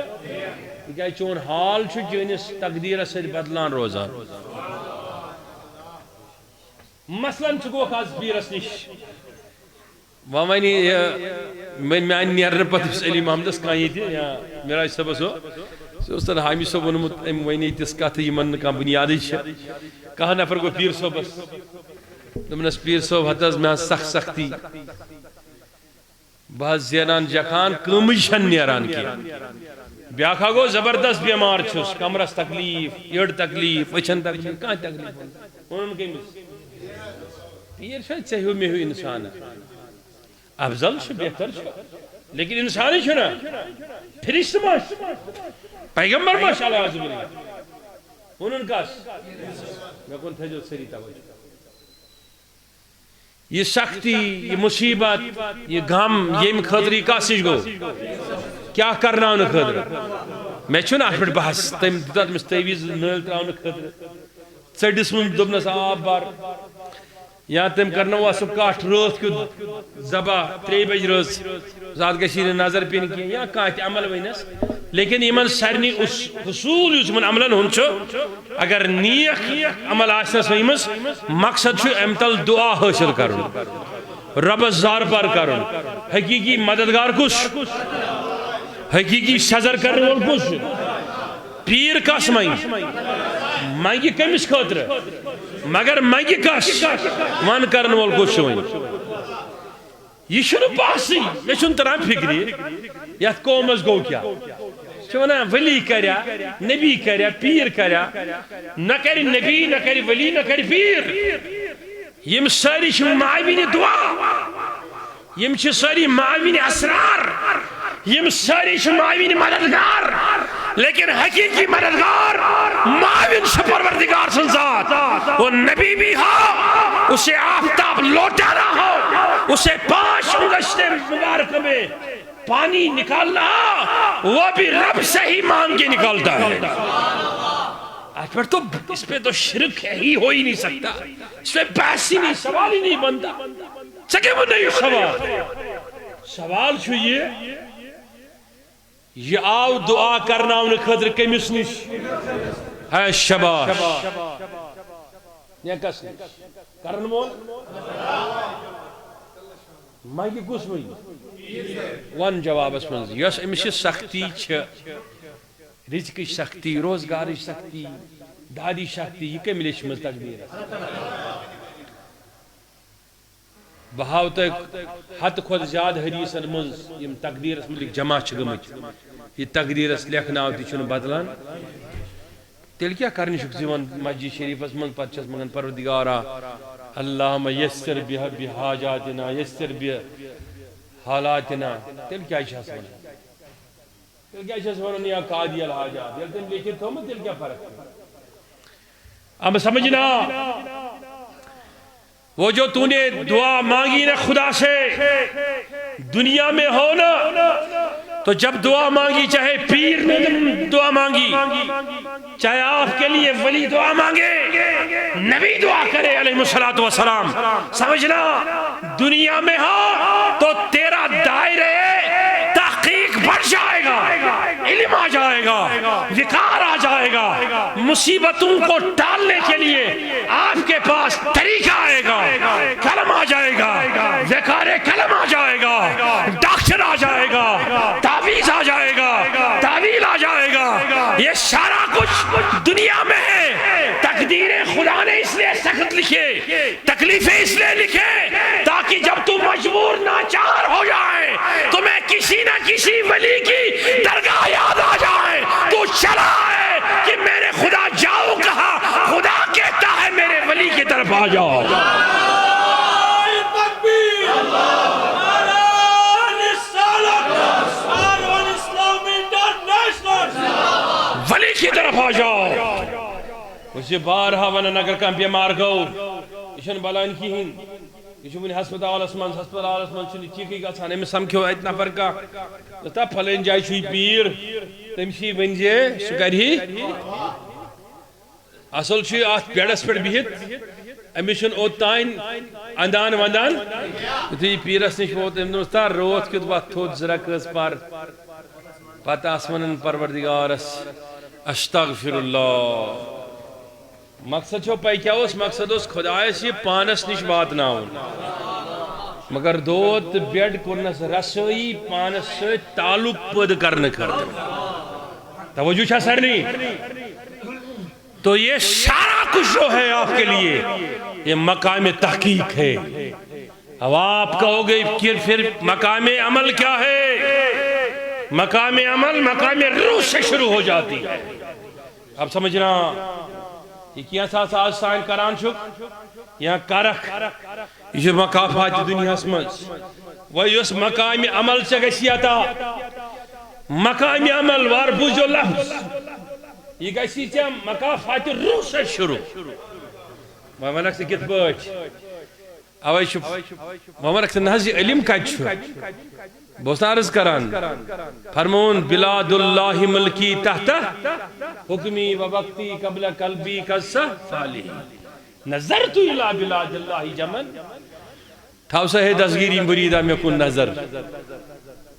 کہ چون حال چھو جنس تقدیر سے بدلان روزان مثلا چکو خاص پیرس نش وامانی میں نیرن پتس علی محمدس کانی تھی یا میرا صبح سو سوستر حامی صاحب ونمت وینی تس کت یمن کان بنیادی چھ کہا نفر کو پیر صاحبس دمنس پیر صاحب حتز میں سخت سختی بہت زینان جکان کمجھن نیران کی بیاکھا گو زبردست بیمار چھس کمرس تکلیف یڑ تکلیف وچھن تکلیف کہاں تکلیف انہوں کے مس پیر شاید چاہیو میں ہوئی انسان افضل چھو بہتر چھو لیکن انسانی چھو نا فرشت ماش پیغمبر ماش اللہ عزم اللہ انہوں کاس میں کن تھا جو سری توجہ یہ سختی یہ مصیبت یہ غم یہ خطری کاسش گو کیا کرنا ان خطر میں چھو نا احمد بحث تم دیتا تمس تیویز نیل تراؤن خطر چڑس من دبنس آب بار یا تم کرنا ہوا سب کاٹ روز کی زبا 3 بج روز ذات گشیر نظر پین کی یا کانت عمل وینس لیکن ایمن سارنی اس حصول یس من عملن ہنچو اگر نیک عمل آسنس ویمس مقصد چھو امتل دعا حاصل کرن رب زار پر کرن حقیقی مددگار کس حقیقی سزر کرن وول کس پیر کس مانگی کمس خاطر مگر مانگی کس ون کرن وول کس یہ چھنو باسی یہ چھن تران فکری یت قومس گو کیا چھونا ولی کریا نبی کریا پیر کریا نہ کری نبی نہ کری ولی نہ کری پیر یم ساری چھ معاون دعا یم چھ ساری معاون اسرار یم ساری چھ معاون مددگار لیکن حقیقی مددگار معاون سے پروردگار سن ذات وہ نبی بھی ہو اسے آفتاب لوٹانا ہو اسے 5 انگشتے مبارک میں پانی نکالنا وہ بھی رب سے ہی مانگ کے نکالتا ہے آج پر تو اس پہ تو شرک ہی ہو ہی نہیں سکتا اس پہ بحث ہی نہیں سوال ہی نہیں بنتا سکے وہ نہیں سوال چھو یہ آو دعا کرنا انہیں خطر کمیس نش ہے شباش یہ کس کرن مول مانگی کس ہوئی ون جواب اس منز یس امشی سختی چھ رزقی سختی روزگاری سختی دادی سختی یہ کہ ملیش مز تقدیر بہاو تک حد خود زیاد حدیثن منز یم تقدیر اس ملک جمع چگمچ یہ تقدیر اس لیکھنا ہوتی چھن بدلان تیل کیا کرنی شک زیون مسجد شریف اس منز پتچس مگن پروردگارا اللہم یسر بحاجاتنا یسر بحالاتنا تیل کیا شاہ سونا تیل کیا شاہ سونا یا قادی الحاجات تیل تم لیکن تو میں تیل کیا فرق اب سمجھنا وہ جو تو نے دعا مانگی نا خدا سے دنیا میں ہونا تو جب دعا مانگی چاہے پیر نے دعا مانگی چاہے آپ کے لیے ولی دعا مانگے نبی دعا کرے علیہ السلام سمجھنا دنیا میں ہو تو تیرا دائرے تحقیق بڑھ جائے گا علم آ جائے گا وقار آ جائے گا مصیبتوں کو ٹالنے کے لیے آپ کے پاس طریقہ آئے گا کلم آ جائے گا وقار کلم آ جائے گا ڈاکٹر آ جائے گا تعویذ آ جائے گا تعویل آ جائے گا یہ سارا کچھ دنیا میں ہے تقدیر خدا نے اس لیے سخت لکھے تکلیفیں اس لیے لکھے تاکہ جب تو مجبور ناچار ہو جائے تمہیں کسی نہ کسی ولی کی درگاہ یاد آ جائے تو چلا ہے کہ میرے خدا جاؤ کہا خدا کہتا ہے میرے ولی کی طرف آ جاؤ ولی کی طرف آ جاؤ اسے بارہا ونن اگر کم بیمار گو اشن بلان کی ہن اشن ہسپتال اسمان چھنی چیکی گا سانے میں سمکھو اتنا فرقا لتا پھلین جائے چھوئی پیر تمشی بنجے سکر ہی اصل چھوئی آت پیڑس پیڑ بیت امیشن اوتائن اندان وندان تی پیرس نش ووت امدوستا روت کت بات تھوت زرکس پر پتہ آسمانن پروردگارس استغفر اللہ مقصد چھو پائی کیا اس مقصد اس خدایس یہ پانس نش بات نہ ہوں مگر دوت بیڈ کرنس رسوئی پانس سے تعلق پد کرنے کرتے توجہ چھا سر نہیں تو یہ سارا کچھ جو ہے آپ کے لیے یہ مقام تحقیق ہے اب آپ کہوگے کہ پھر مقام عمل کیا ہے مقام عمل مقام روح سے شروع ہو جاتی ہے اب سمجھنا یہ کیا سا آج سائن کران چھک یہاں کارک یہ مقافات دنیا اسمز وہ اس مقام عمل سے گسیاتا مقام عمل وار بوجھو لفظ یہ گسیتا مقافات روح سے شروع مہمانک سے کت بچ اوہ شب مہمانک سے نحضی علم کا چھو بوسنا عرض کران فرمون بلاد اللہ ملکی تحت حکمی و وقتی قبل قلبی قصہ فالی نظرت الى بلاد اللہ جمن تھاو سا ہے دستگیری مریدہ میں کن نظر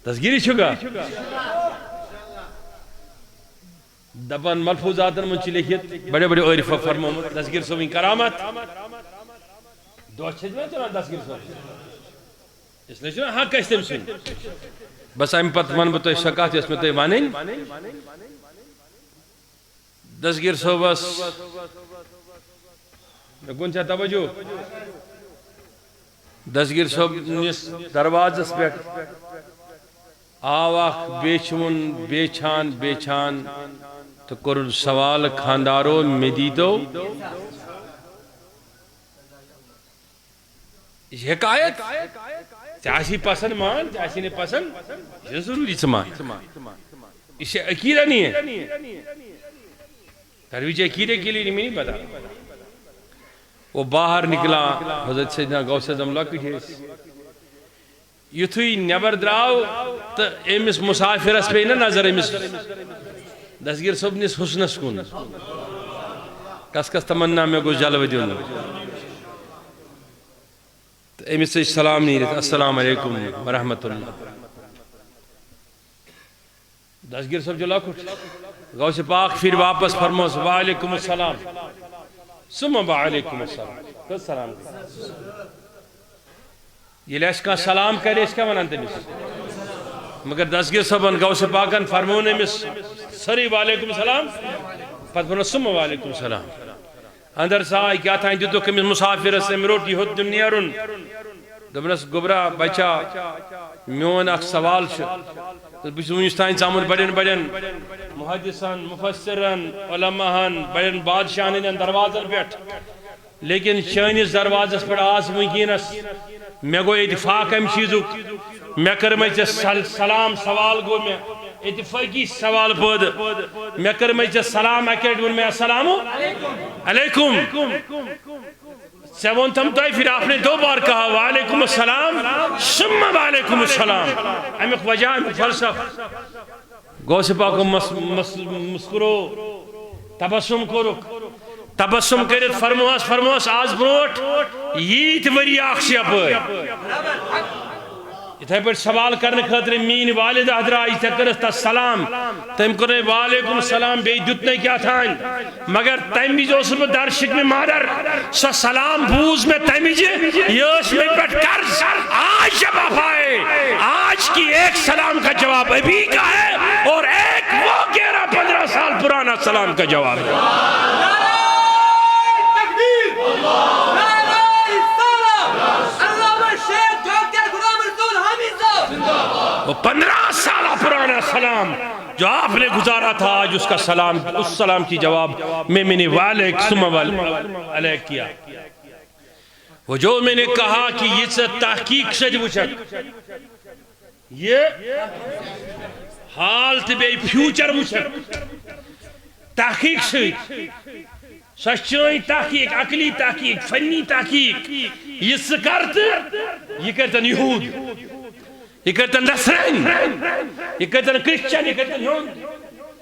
دستگیری چھگا دبان ملفوظاتن من چلے کھیت بڑے بڑے عرفہ فرمومت دستگیر صوبین کرامت دو اچھے میں تو دستگیر صوبین اس لئے چھنا حق کہستیم سن بس ایم پت من بتوئی شکاتی اس میں توئی مانیں دستگیر صوبس گنچہ توجہ دستگیر صوب نس دروازس پیٹ آواق بیچون بیچان تو کرن سوال خاندارو مدیدو یہ حکایت چاہسی پسند مان چاہسی نے پسند یہ ضروری سمان اسے عقیدہ نہیں ہے ترویج عقیدے کے لیے نہیں بتا وہ باہر نکلا حضرت سیدنا غوث اعظم لکٹی یتھوی نیبر دراو تو امس مسافرس پہ نا نظر امس دستگیر صوب نس حسنس کن کس کس تمنا میں گو جلو دیون امس سے سلام نہیں رہتا السلام علیکم ورحمت اللہ دستگیر صوب جو لکٹ غوث پاک پھر واپس فرموس وعلیکم السلام ثم وعلیکم السلام کس سلام یہ لئے اس کا سلام کرے اس کا منانتے مس مگر دستگیر صاحبان غوث پاکن فرمونے مس سری وعلیکم السلام پت فرمو ثم وعلیکم السلام اندر سائی کیا تھا اندر تو کمیس مسافر سے مروٹی ہود دنیارن دبنس گبرا بچا میون اک سوال شد بس ونستان سامن بڑین محدثان مفسران علماءان بڑین بادشاہن دروازن پیٹ لیکن چانس دروازس پر آز ونکینس میں گو اتفاق ام چیزک میں کرمے سلام سوال گو میں اتفاقی سوال پود میں کرمے سلام اکیڈ میں السلام علیکم سیون تم تو پھر آپ نے دو بار کہا وعلیکم السلام ثم وعلیکم السلام امیق وجہ امیق فلسف غوث پاک مسکرو تبسم کرو تبسم کرت فرموس آز بروٹ ییت وری آخشی اپر اتھائی پر سوال کرنے خاطر مین والد حضرائی تکرس تا سلام تم کرنے وعلیکم السلام بے دتنے کیا تھا مگر تم بھی جو اس میں درشک میں مادر سا سلام بوز میں تم بھی یوش میں پٹ کر آج جواب آئے آج کی ایک سلام کا جواب ابھی کا ہے اور ایک وہ 11-15 سال پرانا سلام کا جواب ہے وہ 15 سالہ پرانا سلام جو آپ نے گزارا تھا آج اس کا سلام اس سلام کی جواب میں نے والک ثم علیک کیا وہ جو میں نے کہا کہ یہ سے تحقیق سے وچک یہ حالت بے فیوچر وچک تحقیق سے سچائی تحقیق عقلی تحقیق فنی تحقیق یہ سکرت یہ کرتن یہود یہ کرتن نصرین یہ کرتن کرسچن یہ کرتن یون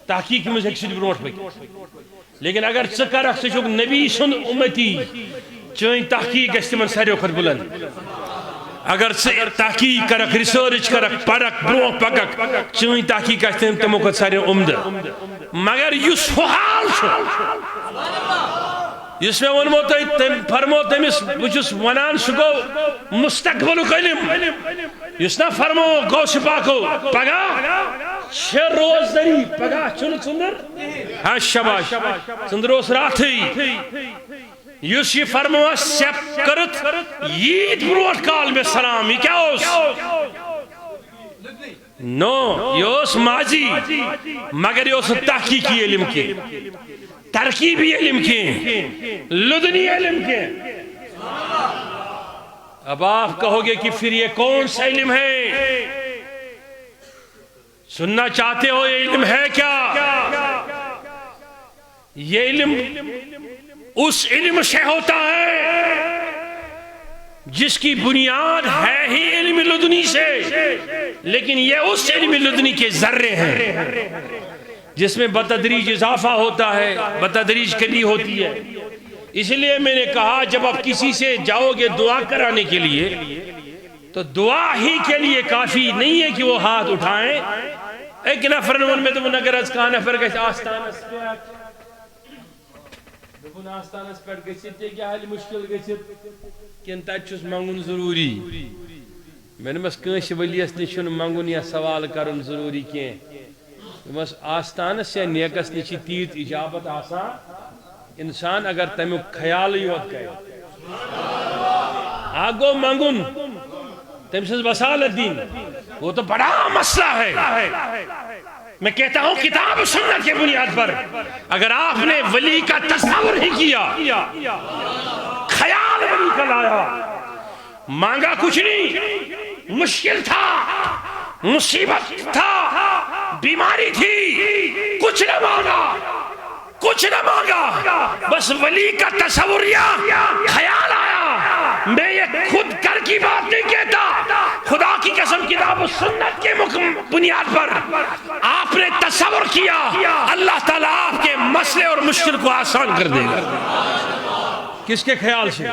تحقیق میں ایک سج بروٹ پہ لیکن اگر سکرک سچوک نبی سن امتی چاہیں تحقیق استعمال ساریو خط بلند اگر تحقیق کرک ریسرچ کرک پڑک برو پکک چاہیں تحقیق استعمال تمو خط ساریو امد مگر یس حال شو یس میں ونمو فرمو تمس بچس ونان سگو مستقبل علم یس نا فرمو غوث پاکو پگا چھ روز دری پگا چون چندر ہاں شباش چندروس راتی یس یہ فرمو سیپ کرت یید بروٹ کال میں سلام یہ کیا ہوس نو یہ ہوس ماضی مگر یہ ہوس تحقیقی علم کے ترکیبی علم کے لدنی علم کے اب آپ کہو گے کہ پھر یہ کون سا علم ہے سننا چاہتے ہو یہ علم ہے کیا یہ علم اس علم سے ہوتا ہے جس کی بنیاد ہے ہی علم لدنی سے لیکن یہ اس علم لدنی کے ذرے ہیں جس میں بتدریج اضافہ ہوتا ہے بتدریج کمی ہوتی ہے اس لیے میں نے کہا جب آپ کسی سے جاؤ گے دعا کرانے کے لیے تو دعا ہی کے لیے کافی نہیں ہے کہ وہ ہاتھ اٹھائیں. ایک نفر نون میں تو نگر از کا نفر گئے آستانس پہ دپن آستانس پہ گھت کیا حال مشکل گھت کن تت چھس منگن ضروری. میں نے بس کنس ولیس نش منگن یا سوال کرن ضروری کی بس آستانس یا نیکس نش تیت اجابت آسان انسان اگر تمیک خیال یوت کرے آگو منگن تم سے وسالت دین وہ تو بڑا مسئلہ ہے. میں کہتا ہوں کتاب و سنت کے بنیاد پر اگر آپ نے ولی کا تصور ہی کیا خیال ولی کا لایا مانگا کچھ نہیں مشکل تھا مصیبت تھا بیماری تھی کچھ نہ مانگا بس ولی کا تصور یا خیال آیا. میں یہ خود کر کی بات نہیں کہتا خدا کی قسم کتاب و سنت کے بنیاد پر آپ نے تصور کیا اللہ تعالیٰ آپ کے مسئلے اور مشکل کو آسان کر دے گا. کس کے خیال سے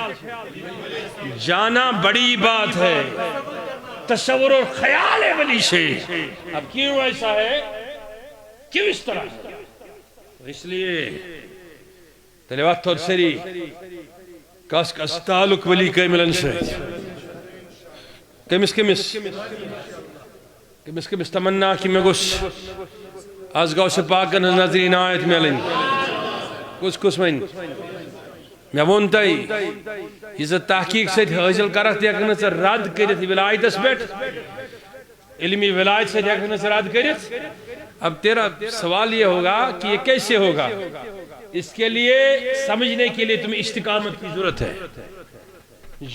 جانا بڑی بات ہے تصور اور خیال ہے ولی سے. اب کیوں ایسا ہے کیوں اس طرح اس لیے تلیوات اور سری کس کس تعلق ولی کے ملن سے کمس تمنا کہ میں گوش از گو سے پاکن نظرین آیت ملن کس ون میں وون تائی یہ تحقیق سے حاصل کرت دیکھنے سے رد کرت ولایت اس بیٹھ علمی ولایت سے دیکھنے سے رد کرت. اب تیرا سوال یہ ہوگا کہ یہ کیسے ہوگا اس کے لیے سمجھنے کے لیے تمہیں استقامت کی ضرورت ہے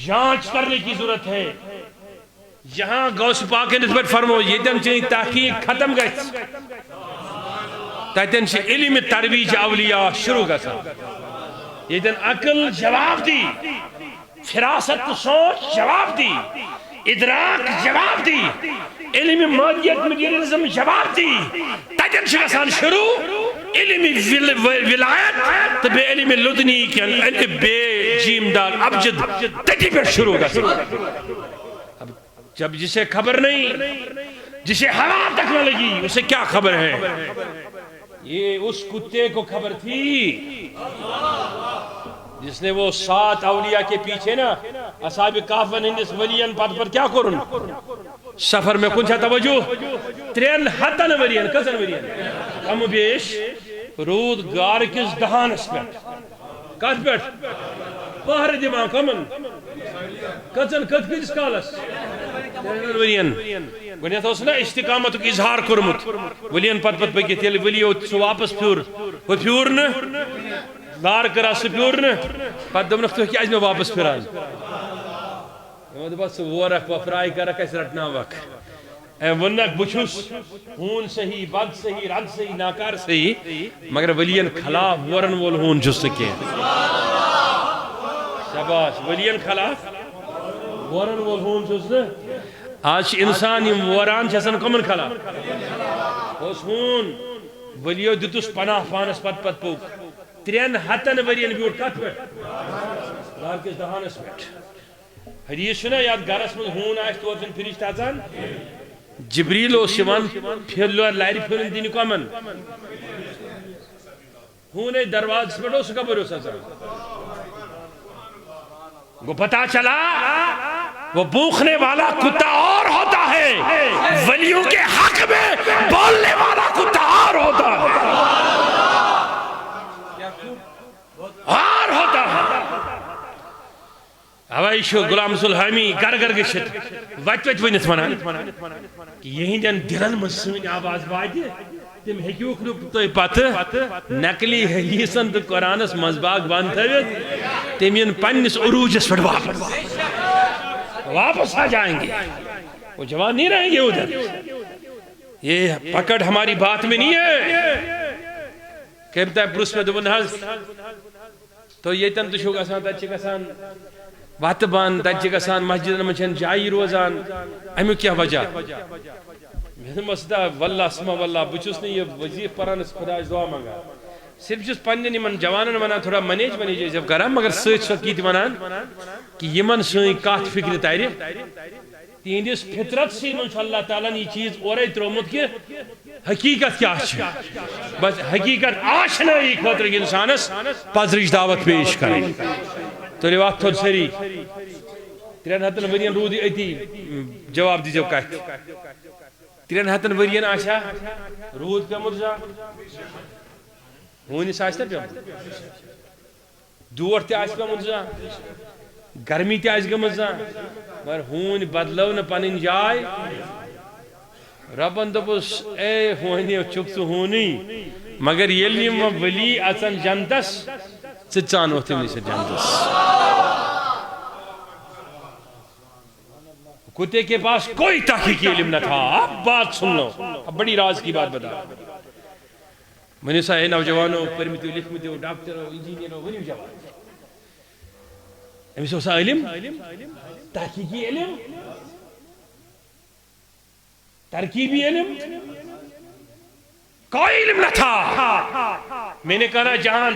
جانچ کرنے کی ضرورت ہے. جہاں غوث پاک نسبت فرمو یہ دن چاہیے تحقیق ختم گئے تیتن سے علم ترویج اولیاء شروع گا یہ دن عقل جواب دی فراست سوچ جواب دی ادراک جواب دی علم مادیت مٹیریلزم جواب دی تیتن سے گسان شروع علم ولایت تبے علم لدنی کیا علم بے جیم دال ابجد تیتی پر شروع گا. جب جسے خبر نہیں جسے ہوا تک نہ لگی اسے کیا خبر ہے. یہ اس کتے کو خبر تھی جس نے وہ 7 اولیاء کے پیچھے نا اصحاب کہف ہندس ولین پت پر کیا کرن سفر میں کنچا توجہ 3 ہتن ولین کسن ولین کم بیش رود گار کس دہانس پر کت پر پہر دماغ کمن کسن کت کس کالس ولین گنیت اس نے استقامت کی اظہار کرمت ولین پت پت پکی تیل ولیو سو واپس پھور وہ پھور نا دار کرا سو پھور نا پت دمنخ تو کی آج میں واپس پھران بس وورک وفرائی کرک اس رٹنا وقت ونک بچھوس ہون صحیح بد صحیح رد صحیح ناکار صحیح مگر ولین خلاف ورن وول ہون جس سکے شباش ولین خلاف ورن وول ہون جس آج انسان یم وران چھسن کمن خلاف اس ہون ولیو دتوس پناہ پانس پت پت پوک 3 ہتن ورین بیوٹ کت پہ دار کس دہانس پہ حدیث سنا یاد گرس من ہون آئیس تو ورزن فرشتہ آزان جبریل او شوان پھیلو لائر پھیلن دینی کمن ہونے درواز پر ہو سکا بروس آزان وہ پتا چلا وہ بوکھنے والا کتا اور ہوتا ہے ولیوں کے حق میں بولنے والا کتا اور ہوتا ہے اور ہوتا ہے. اوائشو غلام سلحامی گر گر گشت وچ وچ ونیت منان کہ یہی دن دلن مسوین آواز باجی تم ہیکیوک نو تو پتہ نقلی حدیثن تو قرآنس مزباگ بند تھوت تم ین پنس عروجس پر واپس آ جائیں گے وہ جوان نہیں رہیں گے ادھر. یہ پکڑ ہماری بات میں نہیں ہے کہتا ہے پرس میں دبن حض تو یہ تن تشو گسان تچ گسان وات بان تچ گسان مسجد منچن جائی روزان امیو کیا وجہ میں مسجدہ واللہ اسمہ واللہ بچوس نے یہ وزیف پرانس خدا دعا مانگا صرف جس پنن یمن جوانن ونان تھوڑا منیج جب کران مگر سچ سکی تہ ونان کہ یمن سن کت فکر تر تہندس فطرت سی من اللہ تعالیٰ یہ چیز اورے ترومت کہ حقیقت کیا بس حقیقت آشنائی خاطر انسانس پزرچ دعوت پیش کریں تلیو ات تھود سری 300 ورین رود اتی جواب دیجو کت 300 ورین آشا رود پیمت جا ہونس آس نا پیمت دور تہ آس پیمت جا گرمی تہ آس گمت جا مگر ہون بدلو نا پنن جائے ربن دپس اے ہونی چک تو ہونی مگر یلی ولی اچن جنتس ژان وتھ تمنی سے جنتس کتے کے پاس کوئی تحقیقی علم نہ تھا اب بات سن لو اب بڑی راز کی بات بتا میں نے سا نوجوانوں پرمتو لکھمتو ڈاکٹرو انجینئرو ونیو جواب امس اوسا علم تحقیقی علم ترکیبی علم کوئی علم نہ تھا میں نے کہا جہاں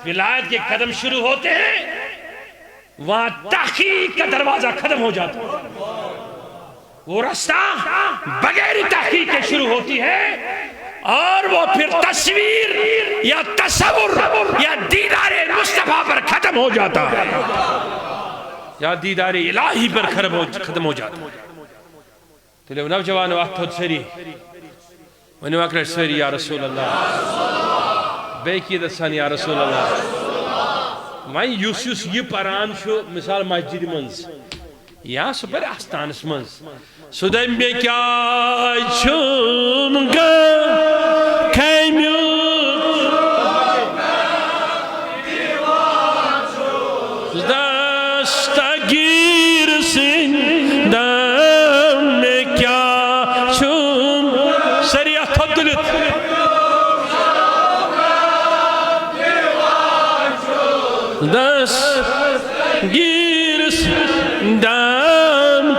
ولایت کے قدم شروع ہوتے ہیں وہاں تحقیق کا دروازہ ختم ہو جاتا ہے وہ رستہ بغیر تحقیق کے شروع ہوتی ہے اور وہ پھر تصویر یا تصور یا دیدار مصطفیٰ پر ختم ہو جاتا ہے یا دیدار الہی پر ختم ہو جاتا ہے تو لئے نوجوان وقت خود سری ونیو اکرش سری یا رسول اللہ بیکی دستان یا رسول اللہ وائن یوس یہ پران شو مثال مسجد منز یا سپر آستانس منز سدم بے کیا چھوم گا کھیمیو دستگیر سندم میں کیا چھوم سریع تھدلت دستگیر سندم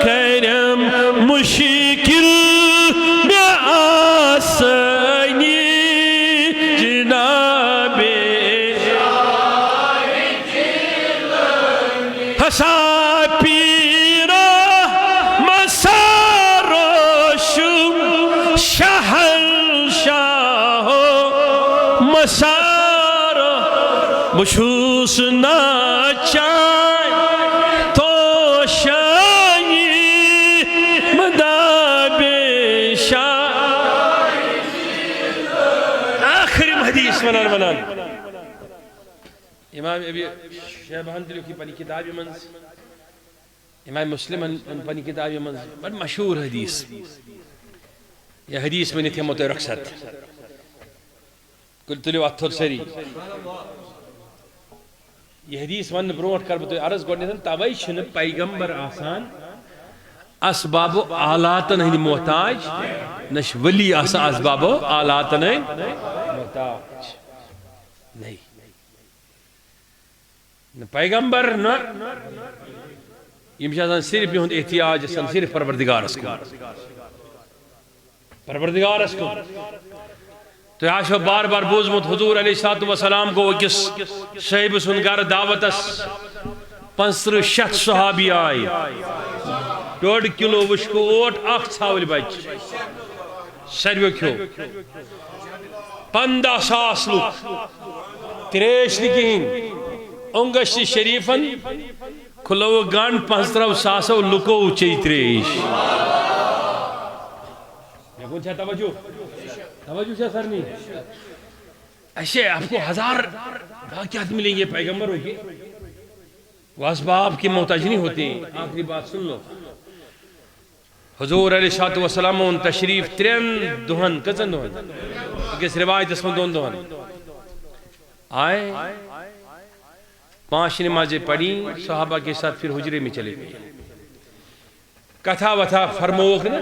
کرم مشکل میں آسانی جناب حسا پیرا مسارشم شہنشاہ مسار مشوس ناچائے تو شاہی حدیث ونان امام ابی شہبان دلو کی پنی کتاب منز امام مسلم پنی کتاب منز بڑا مشہور حدیث یہ حدیث میں نے تھے موت رخصت کل تلیو اتھر سری یہ حدیث ون بروٹ کر بتو عرض گوڑنے تھا تاوی چھن پیغمبر آسان اسباب و آلاتن ہی محتاج نش ولی آسا اسباب و آلاتن ہی محتاج نہیں نہ پیغمبر نہ یہ شاہدان صرف یہاں احتیاج اسن صرف پروردگار اس کو پروردگار اس کو تو یہ شو بار بار بوزمت حضور علیہ السلام کو کس شہیب سنگار دعوت اس 65 صحابی آئی 1.5 کلو وشکو اوٹ 8 چھاول بچ سروے کھو 15,000 لوگ تریش لکھیں انگشت شریفن کھلو گانڈ 15,000 لکو چی تریش کون چھا توجہ چھا سر نہیں ایسے آپ کو 1000 واقعات ملیں گے پیغمبروں کے وہ اسباب کی محتاج نہیں ہوتے ہیں آخری بات سن لو حضور علیہ السلام ان تشریف 3 دہن کچن دہن کس روایت اس میں 2 دہن آئے 5 نمازیں پڑھی صحابہ کے ساتھ پھر حجرے میں چلے گئے کتھا وتھا فرموک نا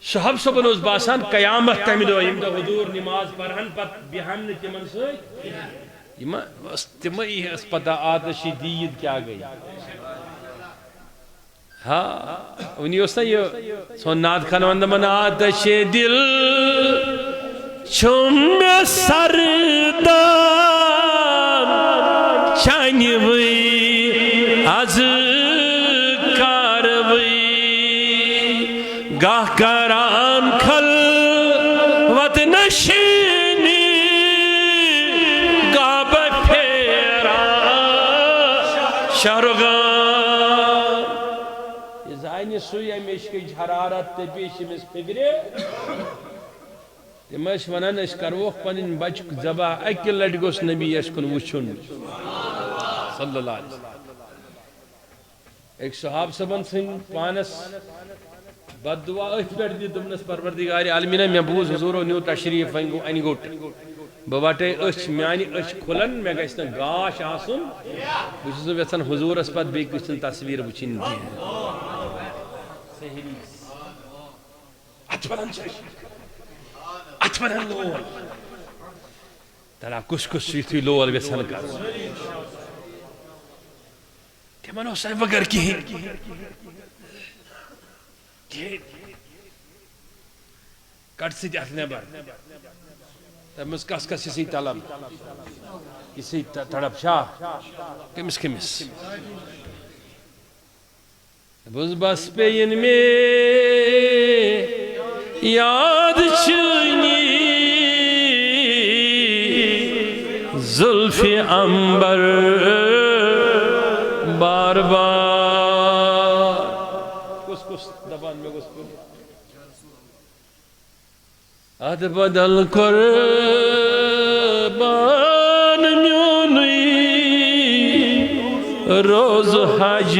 صحب صبن اس باسان قیامت تیمیدو امدہ حضور نماز پرہن پت بیہن تیمن سوئی تیمئی اس پتہ آتشی دید کیا گئی ہاں انہی اس نے یہ سنات خانوند من آتشی دل چھمے سردان چانوی از کاروی گاہ کران کھل وط نشینی گاہ بپھیران شارغان یہ زائنی سوئی ہمیش کی حرارت تے پیش مس فکرے تم ونان کروک پن بچ ذبح اکہ لٹ گوس نبی اس کن وچھن صلی اللہ علیہ وسلم ایک صحاب صبن سن پانس بد دعا اچھ پہ دی دمنس پروردگار عالمینہ میں بوز حضور نیو تشریف ونگو این گوٹ بواٹے اچھ میانی اچھ کھلن میں گیسنا گاش آسن بچھو ویسن حضور اس پت بیک کچھن تصویر بچین دی سہیلیس اتفران چاہیے اتفران لول ترا کس کس سیتھی لول ویسن کر تیمانو سائے وگر کی کٹ سے جات نیبر تمس کس کس اسی طلب اسی تڑپ شاہ کمس کمس بس بس پہ ان میں یاد چنی زلف عنبر بار بار کس دبان میں کس اد بدل قربان میونی روز حج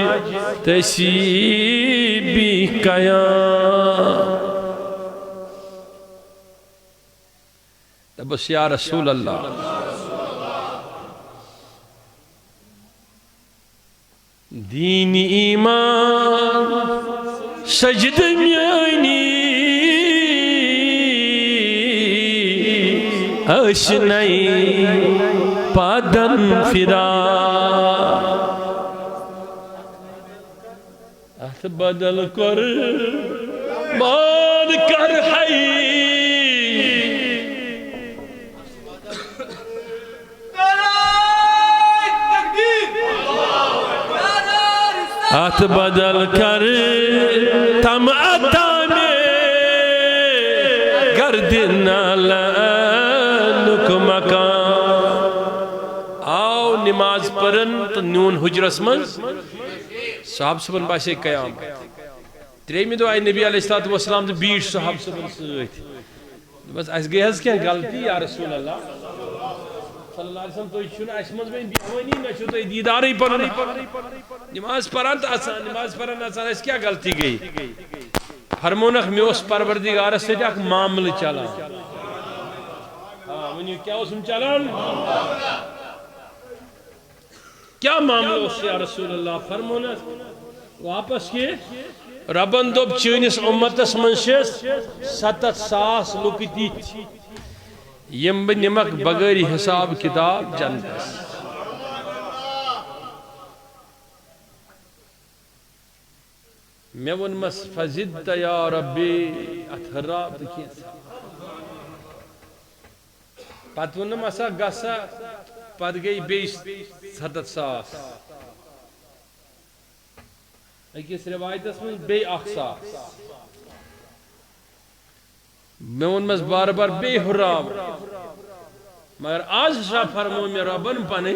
تسیبی قیام بس یا رسول اللہ دین ایمان سجد میانی اشنائی پادن فدا ات بدل کر باد کر حی ات بدل کر تم عطا میں گردن لنک مکان آو نماز پرن تو نیون حجرس من صحاب صبن باسے قیام تریمی دو آئی نبی علیہ السلام تو بیش صحاب صبن سوئی بس اس گئی حس کیا غلطی یا رسول اللہ صلی اللہ علیہ وسلم تو چھونا اسمز میں بیوانی میں چھو تو دیداری پڑھنا نماز پڑھن تو آسان نماز پڑھن آسان اس کیا غلطی گئی فرمونک میں اس پروردگار سے جاک معامل چلا ونیو کیا اسم چلان کیا معامل اس سے یا رسول اللہ فرمونک واپس کیے ربن دوب چینس امتس منشیس 7,000 لکتی یم نمک بغیر حساب کتاب جنتس میں ونمس فزدت یا ربی اتحراب کیس پت ونم اسا گسا پت گئی 7,000 اکیس روایتس من بے 1,000 میں ونمس بار بار بے حرام مگر آج شاہ فرمو میں ربن پانے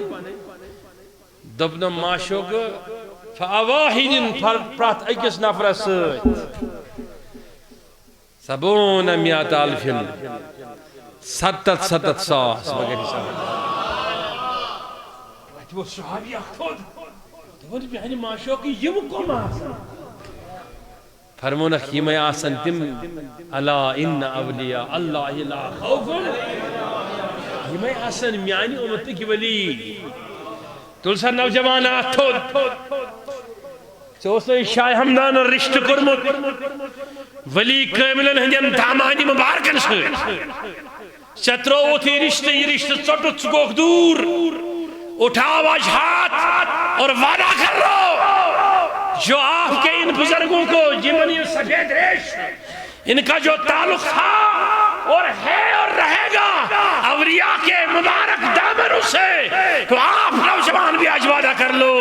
دبنا معاشوک فاواحدین پرات اکیس نفرس سبون میات الفن 7,000 وغیرہ حساب وہ صحابی اختود تو بیانی معاشوکی یہ مکم آسان فرمونک یہ میں آسان تم الا ان اولیاء اللہ لا خوف یہ میں آسان میانی امتی کی ولی تلسا نوجوان آتھود سوسنے شاہ حمدان رشت کرمت ولی کاملن ہندین دامانی مبارکن سے چترو اوٹھی رشت یہ رشت چٹو چکوک دور اٹھاو آج ہاتھ اور وعدہ کر رو جو آپ کے ان بزرگوں کو جمنی سفید ریش ان کا جو تعلق تھا اور ہے اور رہے گا اولیاء کے مبارک دامنوں سے، تو آپ نوجوان بھی آج وعدہ کر لو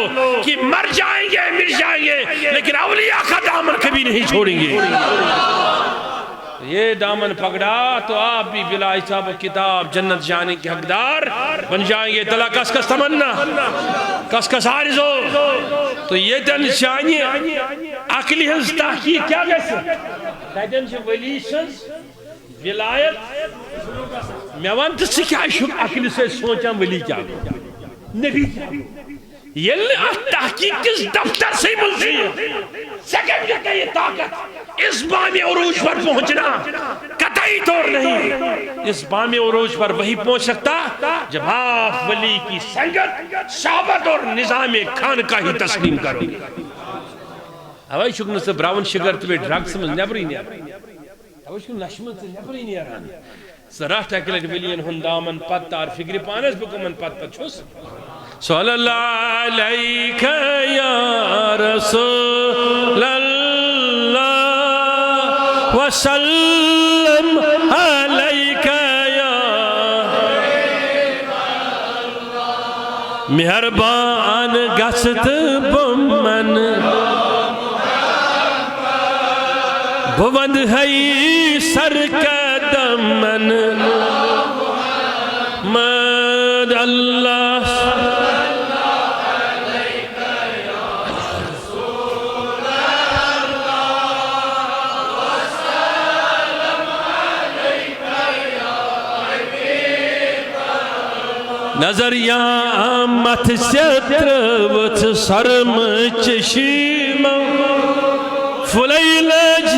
کہ مر جائیں گے مر جائیں گے لیکن اولیاء کا دامن کبھی نہیں چھوڑیں گے۔ یہ دامن پکڑا تو آپ بھی بلا حساب و کتاب جنت جانے کے حقدار بن جائیں گے۔ تلا کس کس تمنا کس کس آرزو تو یہ دن چاہیے عقلی ہنس تحقیق کیا گئے سے تیدن سے ولی سنس ولایت میں وانت سے کیا شک عقلی سے سوچا ولی کیا نبی کیا یہ تحقیق کس دفتر سے ملتی ہے سیکنڈ کا یہ طاقت اس بام عروج پر پہنچنا قطعی طور نہیں، اس بام عروج پر وہی پہنچ سکتا جب آپ ولی کی سنگت صحبت اور نظام خان کا ہی تسلیم کرو گے۔ ہوائی شکن سے براؤن شگر تو ڈرگس میں نیبری نہیں ہوائی شکن نشمن سے نیبری نہیں آرانے سراح ٹیکلٹ ولیین ہندامن پت اور فکری پانس بکمن پت پت چھوس صلی اللہ علیکہ یا رسول اللہ وسلم علیکہ یا مہربان گست بمن بوند ہے سر قدمن مد اللہ نظر یا مت ستروت سرم چشیم فلیلج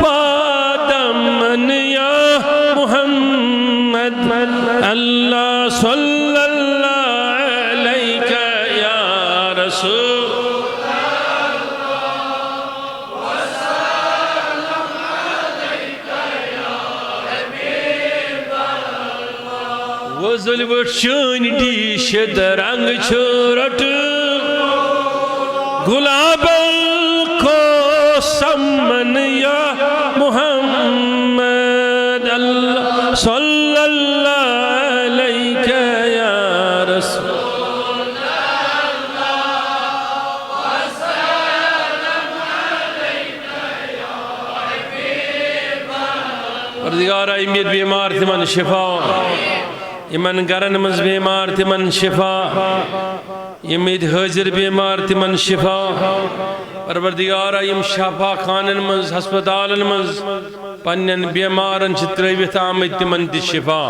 بادمن یا محمد اللہ صلی اللہ علیکہ یا رسول وزل وشن دیش درنگ چھرٹ گلاب کو سمن یا محمد اللہ صلی اللہ علیکہ یا رسول پروردگارہ امید بیمار تمن شفا امن گرن مز بیمار تمن شفا امید حاضر بیمار تمن شفا پروردگارہ یم شفا خانن مز ہسپتالن مز پنن بیمارن چترویت آمد تمن تی شفا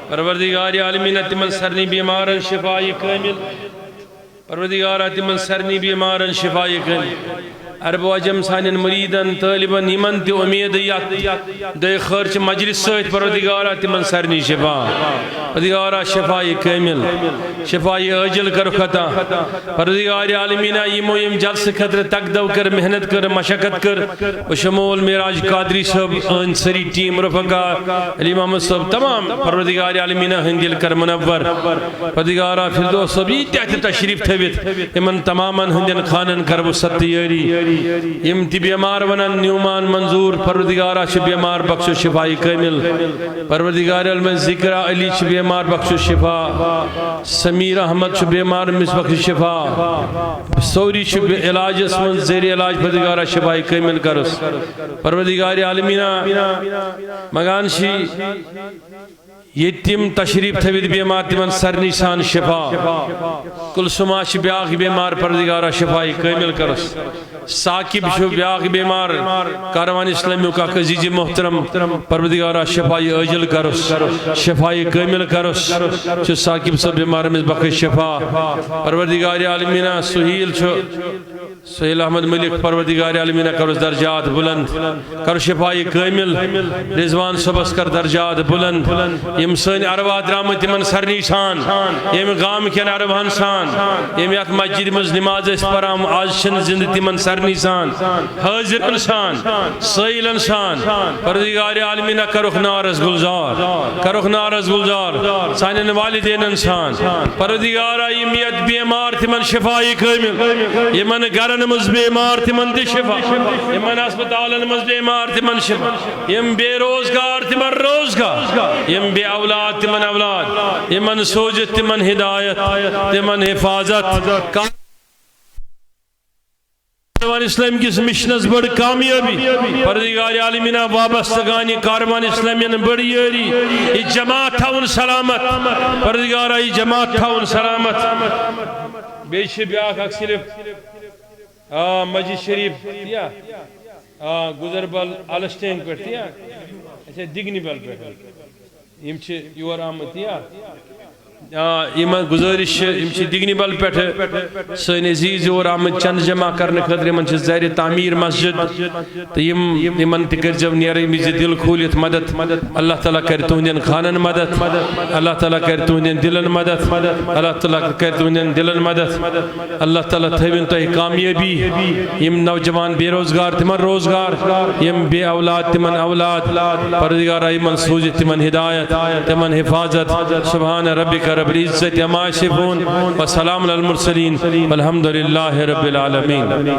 پروردگار عالمین تمن سرنی بیمارن شفا کامل پروردگارہ تمن سرنی بیمارن شفا کامل عرب و عجم سانین مریدن طالبن یمن تی امید دے خرچ مجلس سیت پروردگارہ تمن سرنی شفا پروردگارہ شفائی کامل شفائی عاجل کر خطا پروردگار عالمینہ یمو یم جلس خطر تک دو کر محنت کر مشقت کر و شمول معراج قادری صاحب انصری ٹیم رفقا علی محمد صاحب تمام پروردگار عالمینہ ہندل کر منور پروردگارہ فردوس صاحب یہ تحت تشریف تھویت امن تماما ہندن خانن کر وسط تیاری یم تی بیمار ونن نیومان منظور پروردگارہ چھ بیمار بخش و شفائی کامل پروردگار علم ذکر علی چھ بیمار بخش و شفا سمیر احمد چھ بیمار مس بخش شفا سوری چھ علاج اسمن زیر علاج پروردگارہ شفائی کامل کرس پروردگار عالمینہ مگان شی یتیم تشریف تھوید بیمار تمن سرنی سان شفا کل سماش بیاغ بیمار پروردگارہ شفائی کامل کرس ساکب شو بیاغ بیمار کاروان اسلامیوں کا عزیز محترم پروردگارہ شفائی عاجل کرس شفائی کامل کرس چو ساکب سب بیمار میں بخش شفا پروردگار عالمینہ سہیل احمد ملک پروردگار عالمینہ کرس درجات بلند کر شفائی کامل رضوان صبس کر درجات بلند یم سن ارواح درامت تمن سرنی سان یم گام کن ارواحن سان یم یت مسجد مز نماز اس پرام آج شن زند تمن سرنی سان حاضر سان سیل انسان پروردگار عالمین کرخ نارس گلزار کرخ نارس گلزار سانن والدین انسان پروردگار یمیت بیمار تمن شفائی کامل یمن گرن مز بیمار تمن دی شفا یمن اسپتالن مز بیمار تمن شفا یم بے روزگار تمن روزگار یم بے اولاد تمن اولاد یمن سوجت تمن ہدایت تمن حفاظت اسلام کس مشنس بڑ کامیابی پروردگار عالمین وابستگانی کاروان اسلامیان بڑی یاری یہ جماعت تھاون سلامت پروردگار یہ جماعت تھاون سلامت بیش بیاک اک صرف مسجد شریف یا گزر بل آلسٹینگ پر یا اچھا دگنی بل پر یم چھ یور آمد یا ایمان گزارش امچی دگنی بل پیٹھ سین عزیز اور آمد چند جمع کرنے خطر من چھ زیر تعمیر مسجد تو ایمان تکر جب نیاری میزی دل کھولیت مدد اللہ تعالیٰ کرتو اندین خانن مدد اللہ تعالیٰ کرتو اندین دلن مدد اللہ تعالیٰ کرتو اندین دلن مدد اللہ تعالیٰ تھوین تو کامیابی یم نوجوان بے روزگار تمن روزگار یم بے اولاد تمن اولاد پروردگار ایمان سوجی تمن ہدایت تمن حفاظت سبحان ربک رب العزت عما یصفون وسلام علی المرسلین والحمد للہ رب العالمین